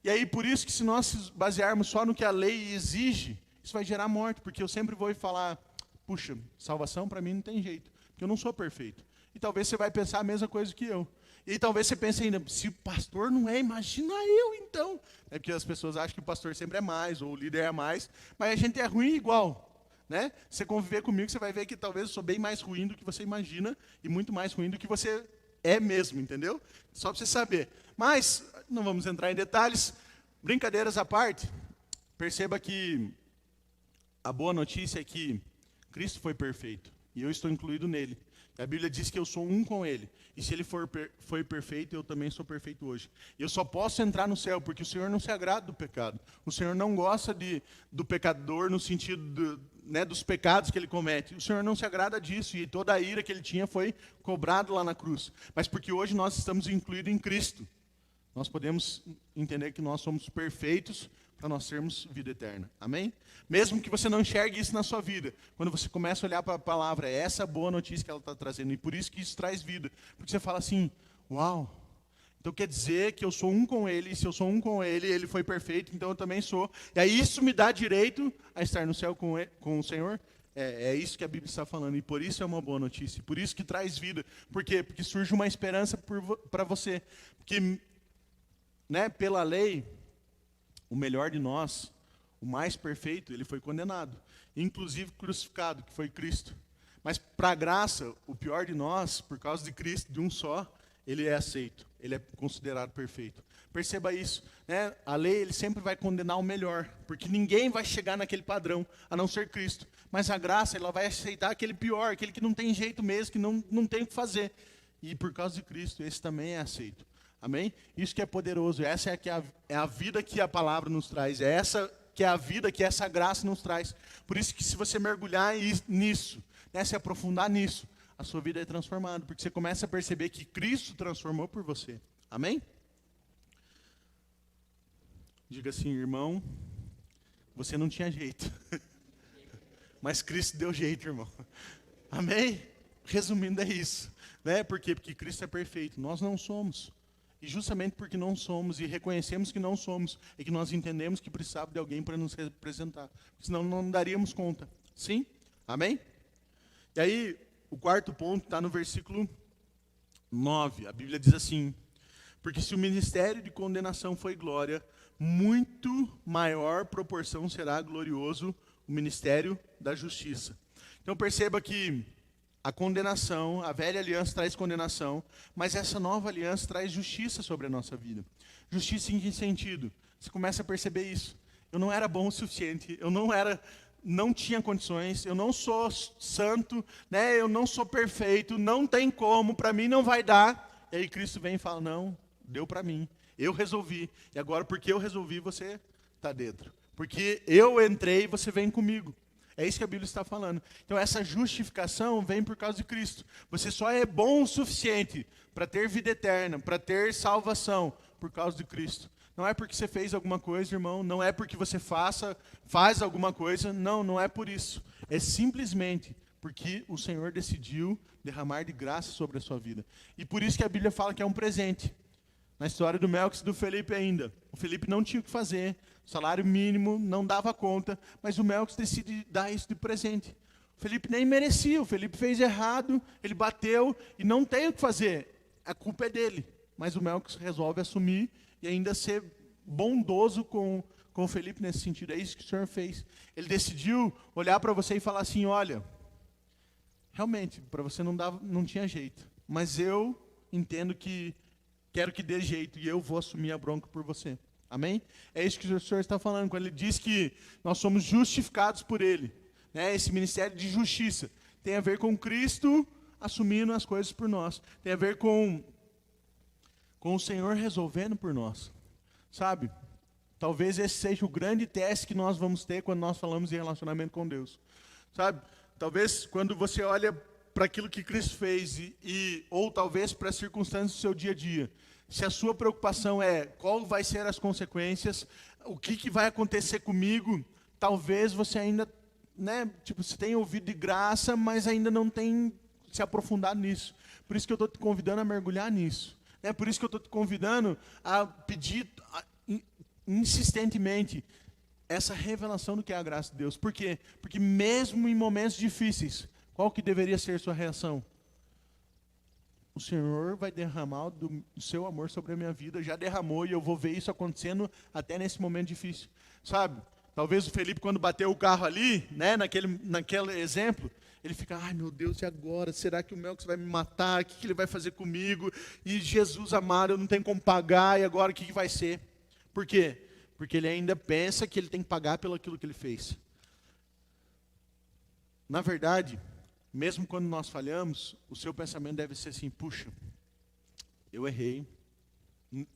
A: E aí, por isso que se nós basearmos só no que a lei exige, isso vai gerar morte, porque eu sempre vou falar, puxa, salvação para mim não tem jeito, porque eu não sou perfeito. E talvez você vai pensar a mesma coisa que eu. E talvez você pense ainda, se o pastor não é, imagina eu então. É porque as pessoas acham que o pastor sempre é mais, ou o líder é mais, mas a gente é ruim igual. Né? Se você conviver comigo, você vai ver que talvez eu sou bem mais ruim do que você imagina, e muito mais ruim do que você é mesmo, entendeu? Só para você saber. Mas, não vamos entrar em detalhes, brincadeiras à parte, perceba que a boa notícia é que Cristo foi perfeito, e eu estou incluído nele. A Bíblia diz que eu sou um com ele, e se ele foi perfeito, eu também sou perfeito hoje. E eu só posso entrar no céu, porque o Senhor não se agrada do pecado. O Senhor não gosta do pecador no sentido dos pecados que ele comete. O Senhor não se agrada disso, e toda a ira que ele tinha foi cobrado lá na cruz. Mas porque hoje nós estamos incluídos em Cristo, nós podemos entender que nós somos perfeitos para nós termos vida eterna. Amém? Mesmo que você não enxergue isso na sua vida, quando você começa a olhar para a palavra, é essa boa notícia que ela está trazendo, e por isso que isso traz vida. Porque você fala assim, uau, então quer dizer que eu sou um com ele, e se eu sou um com ele, ele foi perfeito, então eu também sou. E aí isso me dá direito a estar no céu com o Senhor? É isso que a Bíblia está falando, e por isso é uma boa notícia, por isso que traz vida. Por quê? Porque surge uma esperança para você. Porque, né, pela lei, o melhor de nós, o mais perfeito, ele foi condenado, inclusive crucificado, que foi Cristo. Mas para a graça, o pior de nós, por causa de Cristo, de um só, ele é aceito, ele é considerado perfeito. Perceba isso, né? A lei ele sempre vai condenar o melhor, porque ninguém vai chegar naquele padrão, a não ser Cristo. Mas a graça, ela vai aceitar aquele pior, aquele que não tem jeito mesmo, que não tem o que fazer. E por causa de Cristo, esse também é aceito. Amém? Isso que é poderoso, essa é a vida que a palavra nos traz, é essa que é a vida que essa graça nos traz. Por isso que se você mergulhar nisso, né, se aprofundar nisso, a sua vida é transformada, porque você começa a perceber que Cristo transformou por você. Amém? Diga assim, irmão, você não tinha jeito, mas Cristo deu jeito, irmão. Amém? Resumindo, é isso. Né? Por quê? Porque Cristo é perfeito, nós não somos. E justamente porque não somos e reconhecemos que não somos, é que nós entendemos que precisava de alguém para nos representar. Senão não daríamos conta. Sim? Amém? E aí, o quarto ponto está no versículo 9. A Bíblia diz assim: porque se o ministério de condenação foi glória, muito maior proporção será glorioso o ministério da justiça. Então perceba que a condenação, a velha aliança traz condenação, mas essa nova aliança traz justiça sobre a nossa vida. Justiça em que sentido? Você começa a perceber isso. Eu não era bom o suficiente, não tinha condições, eu não sou santo, né? Eu não sou perfeito, não tem como, para mim não vai dar. E aí Cristo vem e fala, não, deu para mim, eu resolvi. E agora porque eu resolvi, você está dentro. Porque eu entrei, você vem comigo. É isso que a Bíblia está falando. Então essa justificação vem por causa de Cristo. Você só é bom o suficiente para ter vida eterna, para ter salvação, por causa de Cristo. Não é porque você fez alguma coisa, irmão, não é porque você faz alguma coisa, não é por isso. É simplesmente porque o Senhor decidiu derramar de graça sobre a sua vida. E por isso que a Bíblia fala que é um presente. Na história do Melquisedeque e do Felipe ainda. O Felipe não tinha o que fazer, o salário mínimo não dava conta, mas o Melquisedeque decide dar isso de presente. O Felipe nem merecia, o Felipe fez errado, ele bateu e não tem o que fazer. A culpa é dele. Mas o Melquisedeque resolve assumir e ainda ser bondoso com o Felipe nesse sentido. É isso que o Senhor fez. Ele decidiu olhar para você e falar assim, olha, realmente, para você não tinha jeito, mas eu entendo que quero que dê jeito e eu vou assumir a bronca por você. Amém? É isso que o Senhor está falando, quando Ele diz que nós somos justificados por Ele. Né? Esse ministério de justiça tem a ver com Cristo assumindo as coisas por nós. Tem a ver com o Senhor resolvendo por nós. Sabe? Talvez esse seja o grande teste que nós vamos ter quando nós falamos em relacionamento com Deus. Sabe? Talvez quando você olha para aquilo que Cristo fez ou talvez para as circunstâncias do seu dia a dia. Se a sua preocupação é qual vai ser as consequências, o que vai acontecer comigo, talvez você ainda, né, você tenha ouvido de graça, mas ainda não tem se aprofundado nisso. Por isso que eu estou te convidando a mergulhar nisso. É por isso que eu estou te convidando a pedir insistentemente essa revelação do que é a graça de Deus. Por quê? Porque mesmo em momentos difíceis, qual que deveria ser a sua reação? O Senhor vai derramar do seu amor sobre a minha vida, já derramou e eu vou ver isso acontecendo até nesse momento difícil. Sabe? Talvez o Felipe, quando bateu o carro ali, né, naquele exemplo, ele fica, ai meu Deus, e agora? Será que o Melquisedeque vai me matar? O que ele vai fazer comigo? E Jesus amado, eu não tenho como pagar, e agora o que vai ser? Por quê? Porque ele ainda pensa que ele tem que pagar pelo aquilo que ele fez. Na verdade, mesmo quando nós falhamos, o seu pensamento deve ser assim, puxa, eu errei,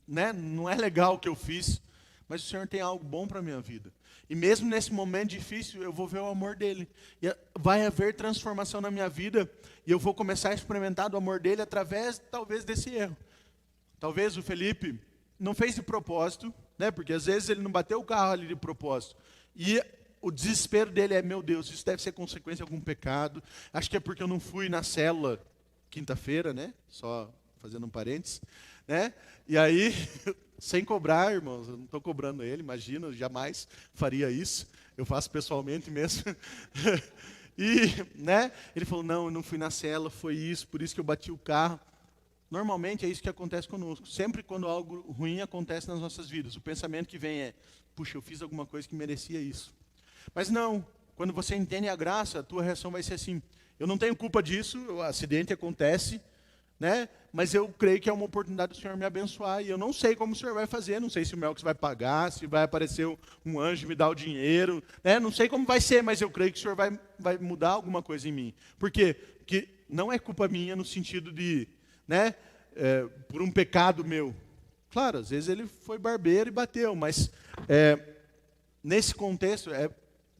A: né? Não é legal o que eu fiz, mas o Senhor tem algo bom para a minha vida. E mesmo nesse momento difícil, eu vou ver o amor dEle. E vai haver transformação na minha vida, e eu vou começar a experimentar do amor dEle através, talvez, desse erro. Talvez o Felipe não fez de propósito, né? Porque às vezes ele não bateu o carro ali de propósito. E o desespero dele é, meu Deus, isso deve ser consequência de algum pecado. Acho que é porque eu não fui na célula quinta-feira, né? Só fazendo um parênteses, né? E aí, sem cobrar, irmãos, eu não estou cobrando ele, imagina, eu jamais faria isso. Eu faço pessoalmente mesmo. E, né, ele falou, não, eu não fui na cela, foi isso, por isso que eu bati o carro. Normalmente é isso que acontece conosco. Sempre quando algo ruim acontece nas nossas vidas, o pensamento que vem é, puxa, eu fiz alguma coisa que merecia isso. Mas não, quando você entende a graça, a tua reação vai ser assim, eu não tenho culpa disso, o acidente acontece, né? Mas eu creio que é uma oportunidade do Senhor me abençoar, e eu não sei como o Senhor vai fazer, não sei se o Melks vai pagar, se vai aparecer um anjo e me dar o dinheiro, né? Não sei como vai ser, mas eu creio que o Senhor vai mudar alguma coisa em mim. Por quê? Porque não é culpa minha no sentido de, né, por um pecado meu. Claro, às vezes ele foi barbeiro e bateu, mas nesse contexto é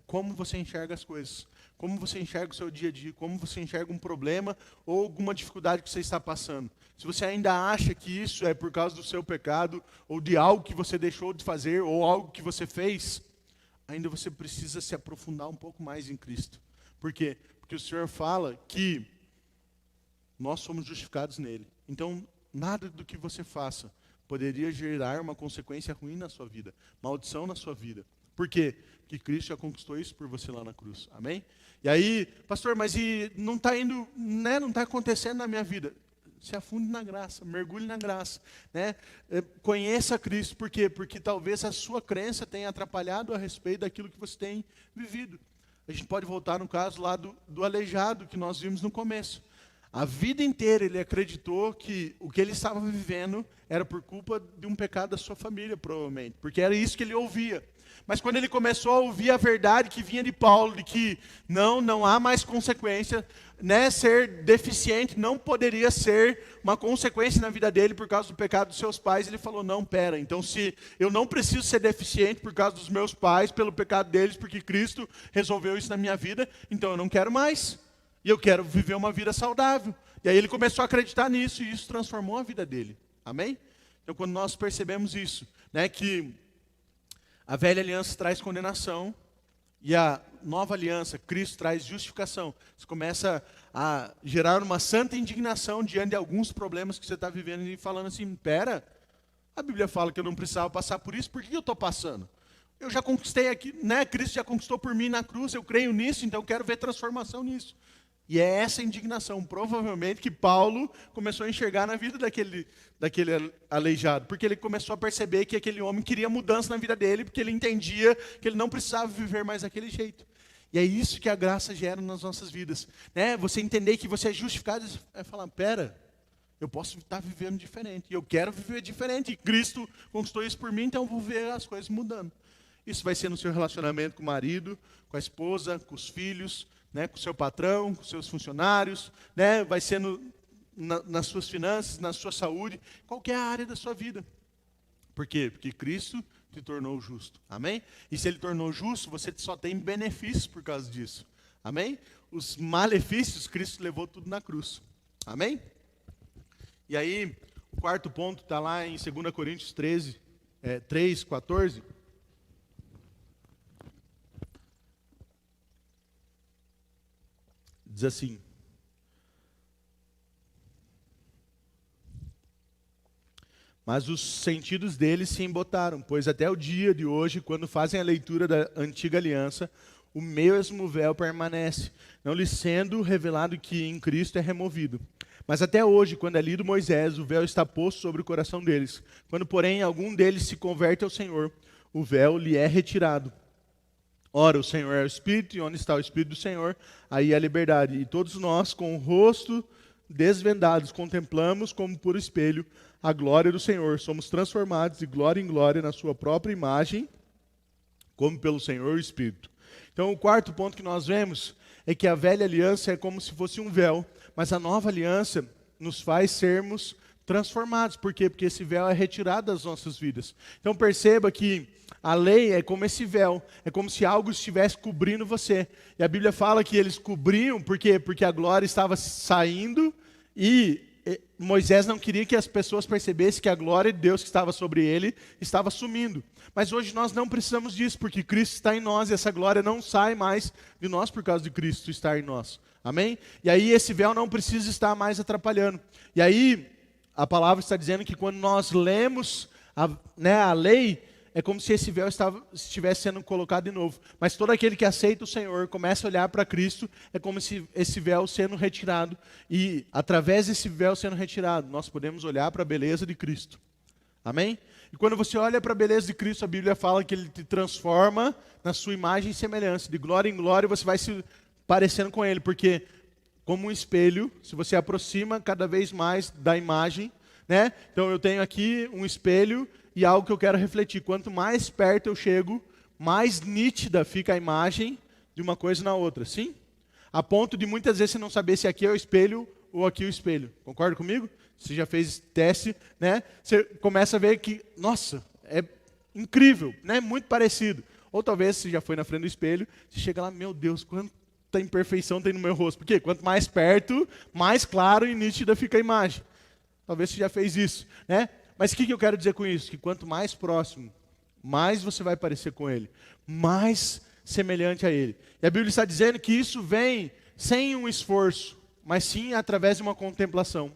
A: como você enxerga as coisas. Como você enxerga o seu dia a dia, como você enxerga um problema ou alguma dificuldade que você está passando. Se você ainda acha que isso é por causa do seu pecado, ou de algo que você deixou de fazer, ou algo que você fez, ainda você precisa se aprofundar um pouco mais em Cristo. Por quê? Porque o Senhor fala que nós somos justificados nele. Então, nada do que você faça poderia gerar uma consequência ruim na sua vida, maldição na sua vida. Por quê? Porque Cristo já conquistou isso por você lá na cruz. Amém? E aí, pastor, mas não está indo, né, não está acontecendo na minha vida. Se afunde na graça, mergulhe na graça, né? Conheça Cristo. Por quê? Porque talvez a sua crença tenha atrapalhado a respeito daquilo que você tem vivido. A gente pode voltar no caso lá do aleijado que nós vimos no começo. A vida inteira ele acreditou que o que ele estava vivendo era por culpa de um pecado da sua família, provavelmente. Porque era isso que ele ouvia. Mas quando ele começou a ouvir a verdade que vinha de Paulo, de que não há mais consequência, né, ser deficiente não poderia ser uma consequência na vida dele por causa do pecado dos seus pais, ele falou, não, pera, então se eu não preciso ser deficiente por causa dos meus pais, pelo pecado deles, porque Cristo resolveu isso na minha vida, então eu não quero mais, e eu quero viver uma vida saudável. E aí ele começou a acreditar nisso, e isso transformou a vida dele. Amém? Então quando nós percebemos isso, né, que a velha aliança traz condenação e a nova aliança, Cristo, traz justificação. Você começa a gerar uma santa indignação diante de alguns problemas que você está vivendo e falando assim, pera, a Bíblia fala que eu não precisava passar por isso, por que eu estou passando? Eu já conquistei aqui, né? Cristo já conquistou por mim na cruz, eu creio nisso, então eu quero ver transformação nisso. E é essa indignação, provavelmente, que Paulo começou a enxergar na vida daquele aleijado. Porque ele começou a perceber que aquele homem queria mudança na vida dele, porque ele entendia que ele não precisava viver mais daquele jeito. E é isso que a graça gera nas nossas vidas. Né? Você entender que você é justificado e falar, pera, eu posso estar vivendo diferente. E eu quero viver diferente. E Cristo conquistou isso por mim, então eu vou ver as coisas mudando. Isso vai ser no seu relacionamento com o marido, com a esposa, com os filhos, né, com o seu patrão, com os seus funcionários, né, vai ser nas suas finanças, na sua saúde, qualquer área da sua vida. Por quê? Porque Cristo te tornou justo. Amém? E se Ele tornou justo, você só tem benefícios por causa disso. Amém? Os malefícios, Cristo levou tudo na cruz. Amém? E aí, o quarto ponto está lá em 2 Coríntios 3, 14. Diz assim, mas os sentidos deles se embotaram, pois até o dia de hoje, quando fazem a leitura da antiga aliança, o mesmo véu permanece, não lhes sendo revelado que em Cristo é removido. Mas até hoje, quando é lido Moisés, o véu está posto sobre o coração deles. Quando, porém, algum deles se converte ao Senhor, o véu lhe é retirado. Ora, o Senhor é o Espírito, e onde está o Espírito do Senhor, aí há liberdade. E todos nós, com o rosto desvendados, contemplamos como por espelho a glória do Senhor. Somos transformados de glória em glória na sua própria imagem, como pelo Senhor o Espírito. Então, o quarto ponto que nós vemos é que a velha aliança é como se fosse um véu, mas a nova aliança nos faz sermos transformados. Por quê? Porque esse véu é retirado das nossas vidas. Então, perceba que a lei é como esse véu, é como se algo estivesse cobrindo você. E a Bíblia fala que eles cobriam, por quê? Porque a glória estava saindo e Moisés não queria que as pessoas percebessem que a glória de Deus que estava sobre ele estava sumindo. Mas hoje nós não precisamos disso, porque Cristo está em nós e essa glória não sai mais de nós por causa de Cristo estar em nós. Amém? E aí esse véu não precisa estar mais atrapalhando. E aí a palavra está dizendo que quando nós lemos a lei, é como se esse véu estivesse sendo colocado de novo. Mas todo aquele que aceita o Senhor, começa a olhar para Cristo, é como se esse véu sendo retirado. E através desse véu sendo retirado, nós podemos olhar para a beleza de Cristo. Amém? E quando você olha para a beleza de Cristo, a Bíblia fala que Ele te transforma na sua imagem e semelhança. De glória em glória você vai se parecendo com Ele, porque como um espelho, se você aproxima cada vez mais da imagem, né? Então eu tenho aqui um espelho e algo que eu quero refletir. Quanto mais perto eu chego, mais nítida fica a imagem de uma coisa na outra, sim? A ponto de muitas vezes você não saber se aqui é o espelho ou aqui é o espelho. Concorda comigo? Você já fez esse teste, né? Você começa a ver que, nossa, é incrível, né? Muito parecido. Ou talvez você já foi na frente do espelho, você chega lá, meu Deus, quanta imperfeição tem no meu rosto. Por quê? Quanto mais perto, mais claro e nítida fica a imagem. Talvez você já fez isso, né? Mas o que eu quero dizer com isso? Que quanto mais próximo, mais você vai parecer com Ele, mais semelhante a Ele. E a Bíblia está dizendo que isso vem sem um esforço, mas sim através de uma contemplação.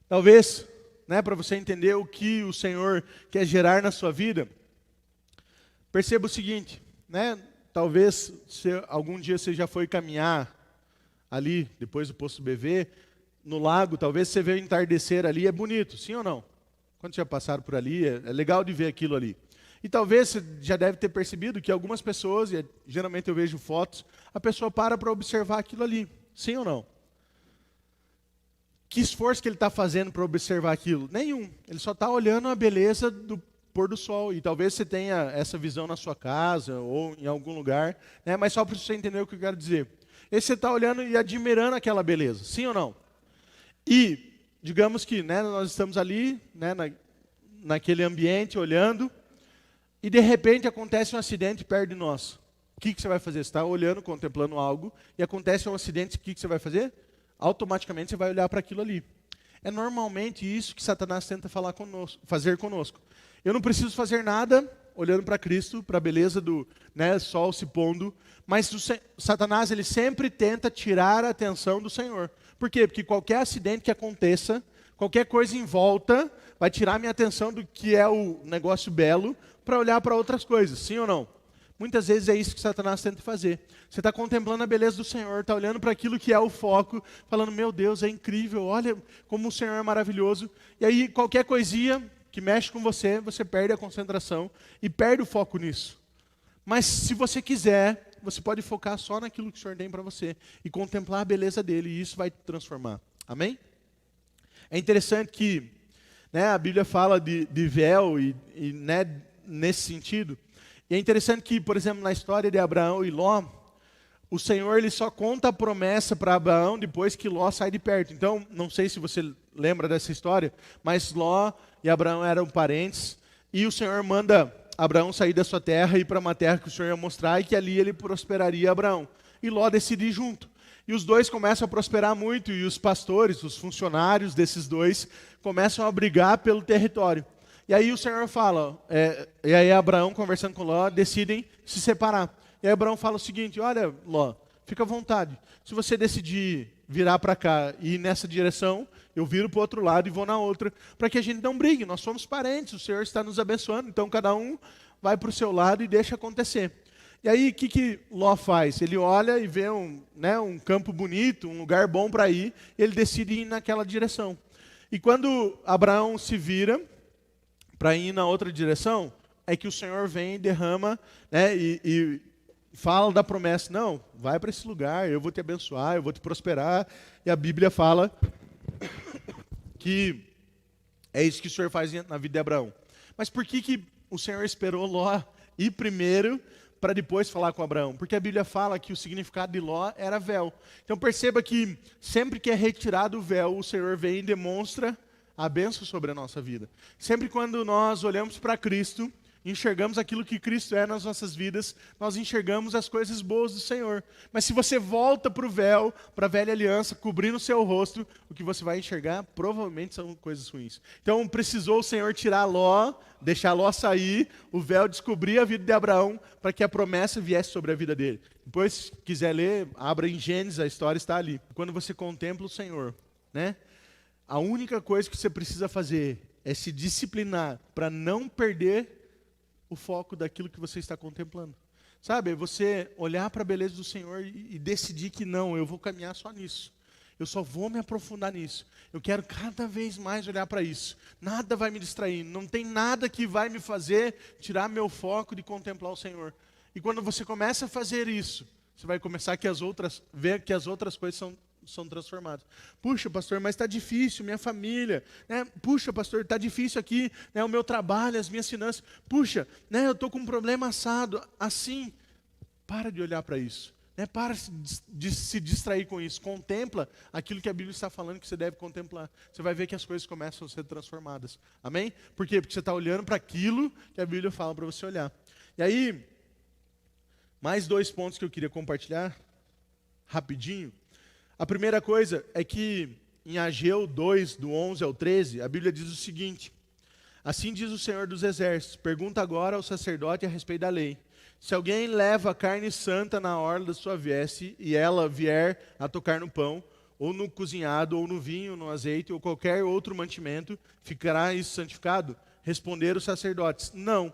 A: Talvez, né, para você entender o que o Senhor quer gerar na sua vida, perceba o seguinte, né? Talvez algum dia você já foi caminhar ali, depois do Poço BV, no lago, talvez você vê o entardecer ali, é bonito, sim ou não? Quando já passaram por ali, é legal de ver aquilo ali. E talvez você já deve ter percebido que algumas pessoas, e geralmente eu vejo fotos, a pessoa para observar aquilo ali, sim ou não? Que esforço que ele está fazendo para observar aquilo? Nenhum. Ele só está olhando a beleza do pôr do sol. E talvez você tenha essa visão na sua casa ou em algum lugar, né? Mas só para você entender o que eu quero dizer. E você está olhando e admirando aquela beleza, sim ou não? E, digamos que, né, nós estamos ali, né, naquele ambiente, olhando, e de repente acontece um acidente perto de nós. O que você vai fazer? Você está olhando, contemplando algo, e acontece um acidente, o que você vai fazer? Automaticamente você vai olhar para aquilo ali. É normalmente isso que Satanás tenta fazer conosco. Eu não preciso fazer nada olhando para Cristo, para a beleza do, né, sol se pondo, mas Satanás ele sempre tenta tirar a atenção do Senhor. Por quê? Porque qualquer acidente que aconteça, qualquer coisa em volta, vai tirar a minha atenção do que é o negócio belo para olhar para outras coisas, sim ou não? Muitas vezes é isso que Satanás tenta fazer. Você está contemplando a beleza do Senhor, está olhando para aquilo que é o foco, falando, meu Deus, é incrível, olha como o Senhor é maravilhoso. E aí, qualquer coisinha que mexe com você, você perde a concentração e perde o foco nisso. Mas se você quiser, você pode focar só naquilo que o Senhor tem para você e contemplar a beleza dele, e isso vai te transformar. Amém? É interessante que, né, a Bíblia fala de véu e né, nesse sentido. E é interessante que, por exemplo, na história de Abraão e Ló, o Senhor ele só conta a promessa para Abraão depois que Ló sai de perto. Então, não sei se você lembra dessa história, mas Ló e Abraão eram parentes, e o Senhor manda Abraão sair da sua terra e ir para uma terra que o Senhor ia mostrar, e que ali ele prosperaria Abraão. E Ló decide ir junto. E os dois começam a prosperar muito, e os pastores, os funcionários desses dois, começam a brigar pelo território. E aí o Senhor fala, e aí Abraão conversando com Ló, decidem se separar. E aí Abraão fala o seguinte, olha Ló, fica à vontade, se você decidir virar para cá e ir nessa direção, eu viro para o outro lado e vou na outra, para que a gente não brigue, nós somos parentes, o Senhor está nos abençoando, então cada um vai para o seu lado e deixa acontecer. E aí o que Ló faz? Ele olha e vê um campo bonito, um lugar bom para ir, ele decide ir naquela direção. E quando Abraão se vira para ir na outra direção, é que o Senhor vem e derrama, né, e fala da promessa, não, vai para esse lugar, eu vou te abençoar, eu vou te prosperar. E a Bíblia fala que é isso que o Senhor faz na vida de Abraão. Mas por que o Senhor esperou Ló ir primeiro para depois falar com Abraão? Porque a Bíblia fala que o significado de Ló era véu. Então perceba que sempre que é retirado o véu, o Senhor vem e demonstra a bênção sobre a nossa vida. Sempre quando nós olhamos para Cristo, enxergamos aquilo que Cristo é nas nossas vidas, nós enxergamos as coisas boas do Senhor. Mas se você volta para o véu, para a velha aliança, cobrindo o seu rosto, o que você vai enxergar provavelmente são coisas ruins. Então precisou o Senhor tirar Ló, deixar Ló sair, o véu descobrir a vida de Abraão, para que a promessa viesse sobre a vida dele. Depois, se quiser ler, abra em Gênesis, a história está ali. Quando você contempla o Senhor, né? A única coisa que você precisa fazer é se disciplinar para não perder o foco daquilo que você está contemplando. Sabe, você olhar para a beleza do Senhor e decidir que não, eu vou caminhar só nisso. Eu só vou me aprofundar nisso. Eu quero cada vez mais olhar para isso. Nada vai me distrair. Não tem nada que vai me fazer tirar meu foco de contemplar o Senhor. E quando você começa a fazer isso, você vai começar ver que as outras coisas são transformadas. Puxa, pastor, mas está difícil, minha família. Né? Puxa, pastor, está difícil aqui, né, o meu trabalho, as minhas finanças. Puxa, né, eu estou com um problema assado. Assim, para de olhar para isso. Né? Para de se distrair com isso. Contempla aquilo que a Bíblia está falando que você deve contemplar. Você vai ver que as coisas começam a ser transformadas. Amém? Por quê? Porque você está olhando para aquilo que a Bíblia fala para você olhar. E aí, mais 2 pontos que eu queria compartilhar, rapidinho. A primeira coisa é que em Ageu 2, do 11 ao 13, a Bíblia diz o seguinte: assim diz o Senhor dos Exércitos, pergunta agora ao sacerdote a respeito da lei. Se alguém leva carne santa na orla da sua veste, e ela vier a tocar no pão, ou no cozinhado, ou no vinho, no azeite, ou qualquer outro mantimento, ficará isso santificado? Responderam os sacerdotes, não.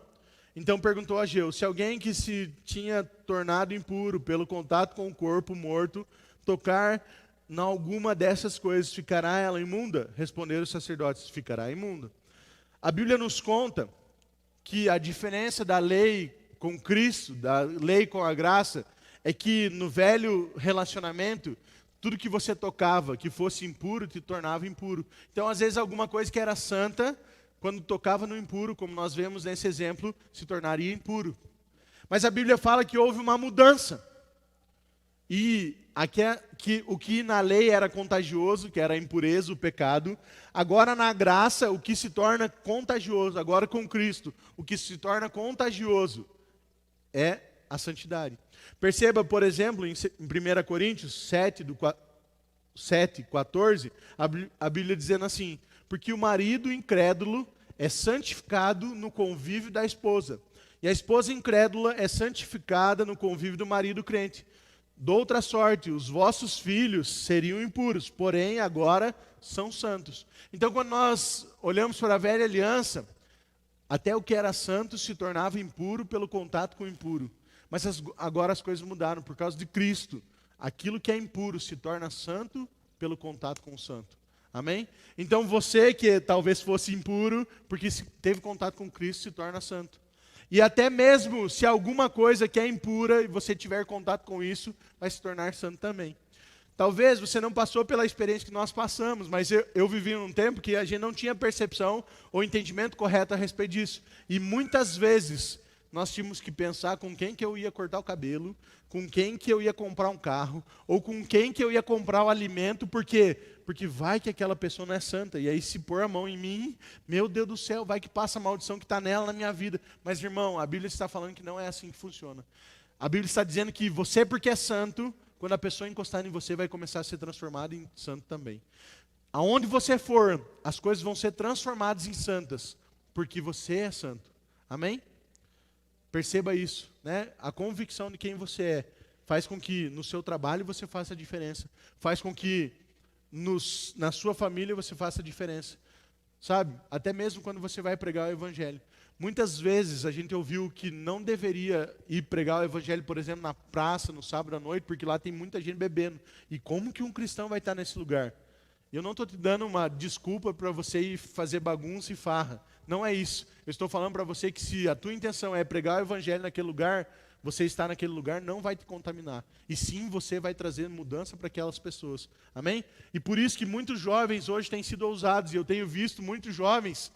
A: Então perguntou Ageu, se alguém que se tinha tornado impuro pelo contato com o corpo morto, tocar em alguma dessas coisas, ficará ela imunda? Responderam os sacerdotes, ficará imunda. A Bíblia nos conta que a diferença da lei com Cristo, da lei com a graça, é que no velho relacionamento, tudo que você tocava, que fosse impuro, te tornava impuro. Então, às vezes, alguma coisa que era santa, quando tocava no impuro, como nós vemos nesse exemplo, se tornaria impuro. Mas a Bíblia fala que houve uma mudança. E o que na lei era contagioso, que era a impureza, o pecado, agora na graça, o que se torna contagioso, agora com Cristo, o que se torna contagioso é a santidade. Perceba, por exemplo, em 1 Coríntios 7, 14, a Bíblia dizendo assim, porque o marido incrédulo é santificado no convívio da esposa, e a esposa incrédula é santificada no convívio do marido crente. Doutra sorte, os vossos filhos seriam impuros, porém agora são santos. Então, quando nós olhamos para a velha aliança, até o que era santo se tornava impuro pelo contato com o impuro. Mas agora as coisas mudaram por causa de Cristo. Aquilo que é impuro se torna santo pelo contato com o santo. Amém? Então você que talvez fosse impuro, porque teve contato com Cristo, se torna santo. E até mesmo se alguma coisa que é impura e você tiver contato com isso, vai se tornar santo também. Talvez você não passou pela experiência que nós passamos, mas eu vivi num tempo que a gente não tinha percepção ou entendimento correto a respeito disso. E muitas vezes nós tínhamos que pensar com quem que eu ia cortar o cabelo, com quem que eu ia comprar um carro, ou com quem que eu ia comprar o alimento, por quê? Porque vai que aquela pessoa não é santa, e aí se pôr a mão em mim, meu Deus do céu, vai que passa a maldição que está nela na minha vida. Mas irmão, a Bíblia está falando que não é assim que funciona. A Bíblia está dizendo que você, porque é santo, quando a pessoa encostar em você, vai começar a ser transformada em santo também. Aonde você for, as coisas vão ser transformadas em santas, porque você é santo. Amém? Perceba isso, né? A convicção de quem você é faz com que no seu trabalho você faça a diferença. Faz com que na sua família você faça a diferença. Sabe? Até mesmo quando você vai pregar o Evangelho. Muitas vezes a gente ouviu que não deveria ir pregar o Evangelho, por exemplo, na praça, no sábado à noite, porque lá tem muita gente bebendo. E como que um cristão vai estar nesse lugar? Eu não estou te dando uma desculpa para você ir fazer bagunça e farra. Não é isso. Eu estou falando para você que se a tua intenção é pregar o Evangelho naquele lugar, você estar naquele lugar não vai te contaminar. E sim, você vai trazer mudança para aquelas pessoas. Amém? E por isso que muitos jovens hoje têm sido ousados. E eu tenho visto muitos jovens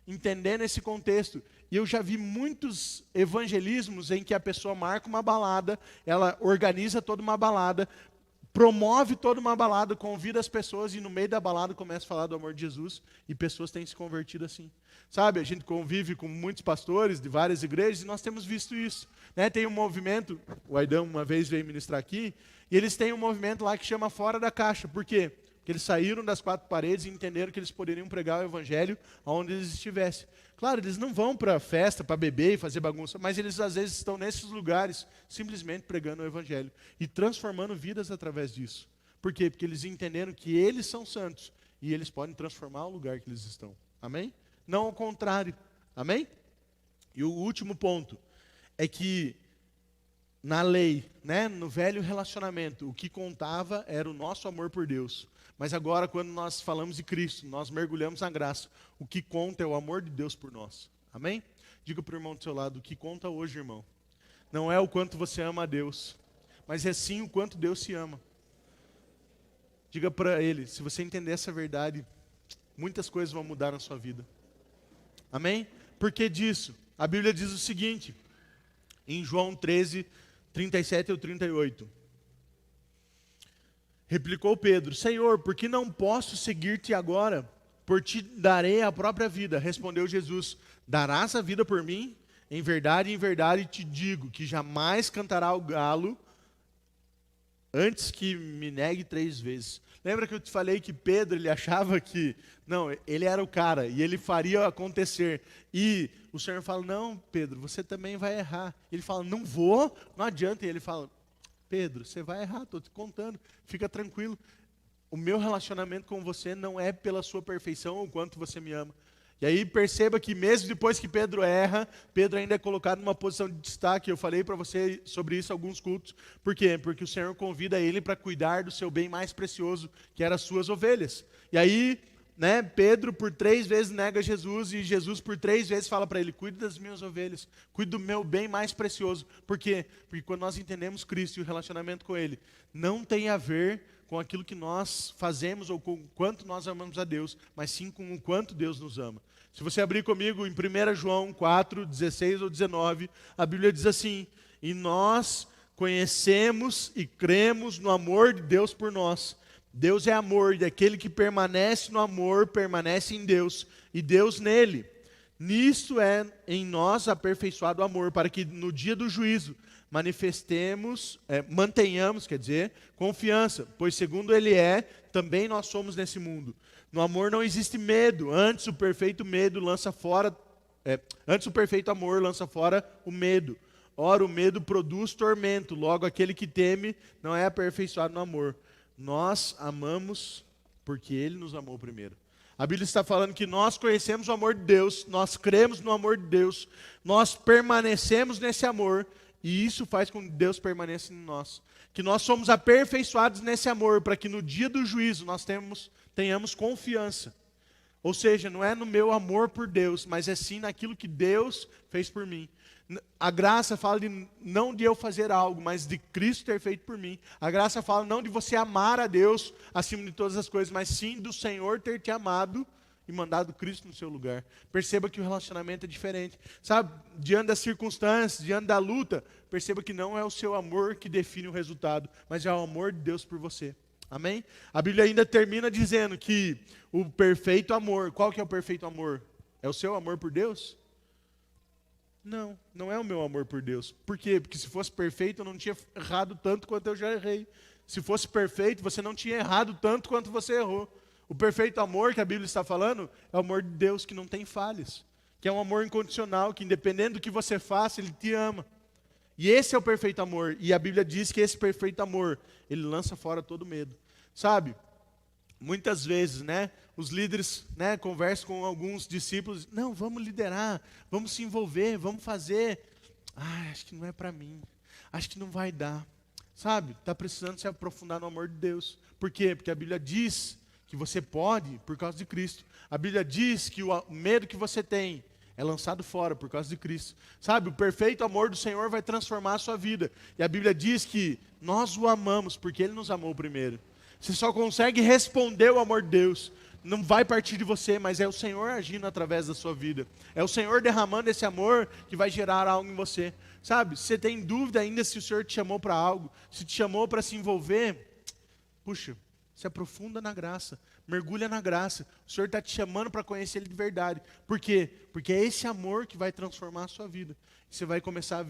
A: entendendo esse contexto. E eu já vi muitos evangelismos em que a pessoa marca uma balada, ela organiza toda uma balada, promove toda uma balada, convida as pessoas e no meio da balada começa a falar do amor de Jesus e pessoas têm se convertido assim. Sabe, a gente convive com muitos pastores de várias igrejas e nós temos visto isso. Né? Tem um movimento, o Aidão uma vez veio ministrar aqui, e eles têm um movimento lá que chama Fora da Caixa. Por quê? Porque eles saíram das 4 paredes e entenderam que eles poderiam pregar o Evangelho aonde eles estivessem. Claro, eles não vão para festa, para beber e fazer bagunça, mas eles às vezes estão nesses lugares simplesmente pregando o Evangelho e transformando vidas através disso. Por quê? Porque eles entenderam que eles são santos e eles podem transformar o lugar que eles estão. Amém? Não ao contrário. Amém?
B: E o último ponto é que na lei, né, no velho relacionamento, o que contava era o nosso amor por Deus. Mas agora, quando nós falamos de Cristo, nós mergulhamos na graça, o que conta é o amor de Deus por nós. Amém? Diga para o irmão do seu lado, o que conta hoje, irmão, não é o quanto você ama a Deus, mas é sim o quanto Deus se ama. Diga para ele, se você entender essa verdade, muitas coisas vão mudar na sua vida. Amém? Por que disso? A Bíblia diz o seguinte, em João 13, 37 ou 38. Replicou Pedro, Senhor, por que não posso seguir-te agora? Por ti darei a própria vida. Respondeu Jesus, darás a vida por mim? Em verdade te digo que jamais cantará o galo antes que me negue 3 vezes. Lembra que eu te falei que Pedro, ele achava que, não, ele era o cara e ele faria acontecer. E o Senhor fala, não, Pedro, você também vai errar. Ele fala, não vou, não adianta. E ele fala, Pedro, você vai errar, estou te contando, fica tranquilo. O meu relacionamento com você não é pela sua perfeição ou quanto você me ama. E aí perceba que mesmo depois que Pedro erra, Pedro ainda é colocado numa posição de destaque. Eu falei para você sobre isso em alguns cultos. Por quê? Porque o Senhor convida ele para cuidar do seu bem mais precioso, que eram as suas ovelhas. E aí, né, Pedro por 3 vezes nega Jesus e Jesus por 3 vezes fala para ele, cuide das minhas ovelhas, cuide do meu bem mais precioso. Por quê? Porque quando nós entendemos Cristo e o relacionamento com Ele, não tem a ver com aquilo que nós fazemos ou com o quanto nós amamos a Deus, mas sim com o quanto Deus nos ama. Se você abrir comigo em 1 João 4, 16 ou 19, a Bíblia diz assim, e nós conhecemos e cremos no amor de Deus por nós. Deus é amor, e aquele que permanece no amor, permanece em Deus, e Deus nele. Nisto é em nós aperfeiçoado o amor, para que no dia do juízo mantenhamos, confiança, pois segundo Ele é, também nós somos nesse mundo. No amor não existe medo, antes o perfeito amor lança fora o medo. Ora, o medo produz tormento, logo aquele que teme não é aperfeiçoado no amor. Nós amamos porque Ele nos amou primeiro. A Bíblia está falando que nós conhecemos o amor de Deus, nós cremos no amor de Deus, nós permanecemos nesse amor, e isso faz com que Deus permaneça em nós. Que nós somos aperfeiçoados nesse amor, para que no dia do juízo nós tenhamos confiança. Ou seja, não é no meu amor por Deus, mas é sim naquilo que Deus fez por mim. A graça fala não de eu fazer algo, mas de Cristo ter feito por mim. A graça fala não de você amar a Deus acima de todas as coisas, mas sim do Senhor ter te amado e mandado Cristo no seu lugar. Perceba que o relacionamento é diferente. Sabe, diante das circunstâncias, diante da luta, perceba que não é o seu amor que define o resultado, mas é o amor de Deus por você. Amém? A Bíblia ainda termina dizendo que o perfeito amor, qual que é o perfeito amor? É o seu amor por Deus? Não, não é o meu amor por Deus. Por quê? Porque se fosse perfeito, eu não tinha errado tanto quanto eu já errei. Se fosse perfeito, você não tinha errado tanto quanto você errou. O perfeito amor que a Bíblia está falando é o amor de Deus que não tem falhas. Que é um amor incondicional, que independente do que você faça, Ele te ama. E esse é o perfeito amor. E a Bíblia diz que esse perfeito amor, ele lança fora todo medo. Sabe, muitas vezes, né, os líderes, né, conversam com alguns discípulos, não, vamos liderar, vamos se envolver, vamos fazer. Acho que não é para mim, acho que não vai dar. Sabe, está precisando se aprofundar no amor de Deus. Por quê? Porque a Bíblia diz que você pode por causa de Cristo. A Bíblia diz que o medo que você tem é lançado fora por causa de Cristo. Sabe, o perfeito amor do Senhor vai transformar a sua vida. E a Bíblia diz que nós o amamos porque Ele nos amou primeiro. Você só consegue responder o amor de Deus. Não vai partir de você, mas é o Senhor agindo através da sua vida. É o Senhor derramando esse amor que vai gerar algo em você. Sabe, se você tem dúvida ainda se o Senhor te chamou para algo, se te chamou para se envolver, puxa, se aprofunda na graça, mergulha na graça. O Senhor está te chamando para conhecer Ele de verdade. Por quê? Porque é esse amor que vai transformar a sua vida. Você vai começar a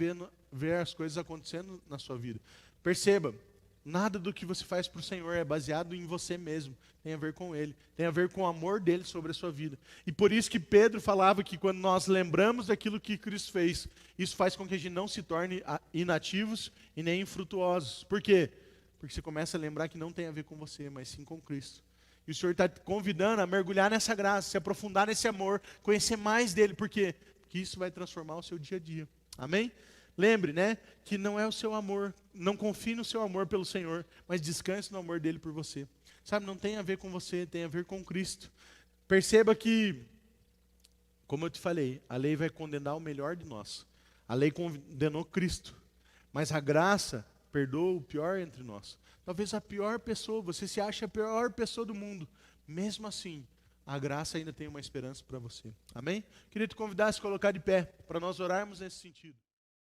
B: ver as coisas acontecendo na sua vida. Perceba, nada do que você faz para o Senhor é baseado em você mesmo. Tem a ver com Ele. Tem a ver com o amor dEle sobre a sua vida. E por isso que Pedro falava que quando nós lembramos daquilo que Cristo fez, isso faz com que a gente não se torne inativos e nem infrutuosos. Por quê? Porque você começa a lembrar que não tem a ver com você, mas sim com Cristo. E o Senhor está te convidando a mergulhar nessa graça, se aprofundar nesse amor, conhecer mais dEle. Por quê? que isso vai transformar o seu dia a dia. Amém? Lembre, né, que não é o seu amor, não confie no seu amor pelo Senhor, mas descanse no amor dele por você. Sabe, não tem a ver com você, tem a ver com Cristo. Perceba que, como eu te falei, a lei vai condenar o melhor de nós. A lei condenou Cristo, mas a graça perdoa o pior entre nós. Talvez a pior pessoa, você se acha a pior pessoa do mundo. Mesmo assim, a graça ainda tem uma esperança para você. Amém? Queria te convidar a se colocar de pé, para nós orarmos nesse sentido.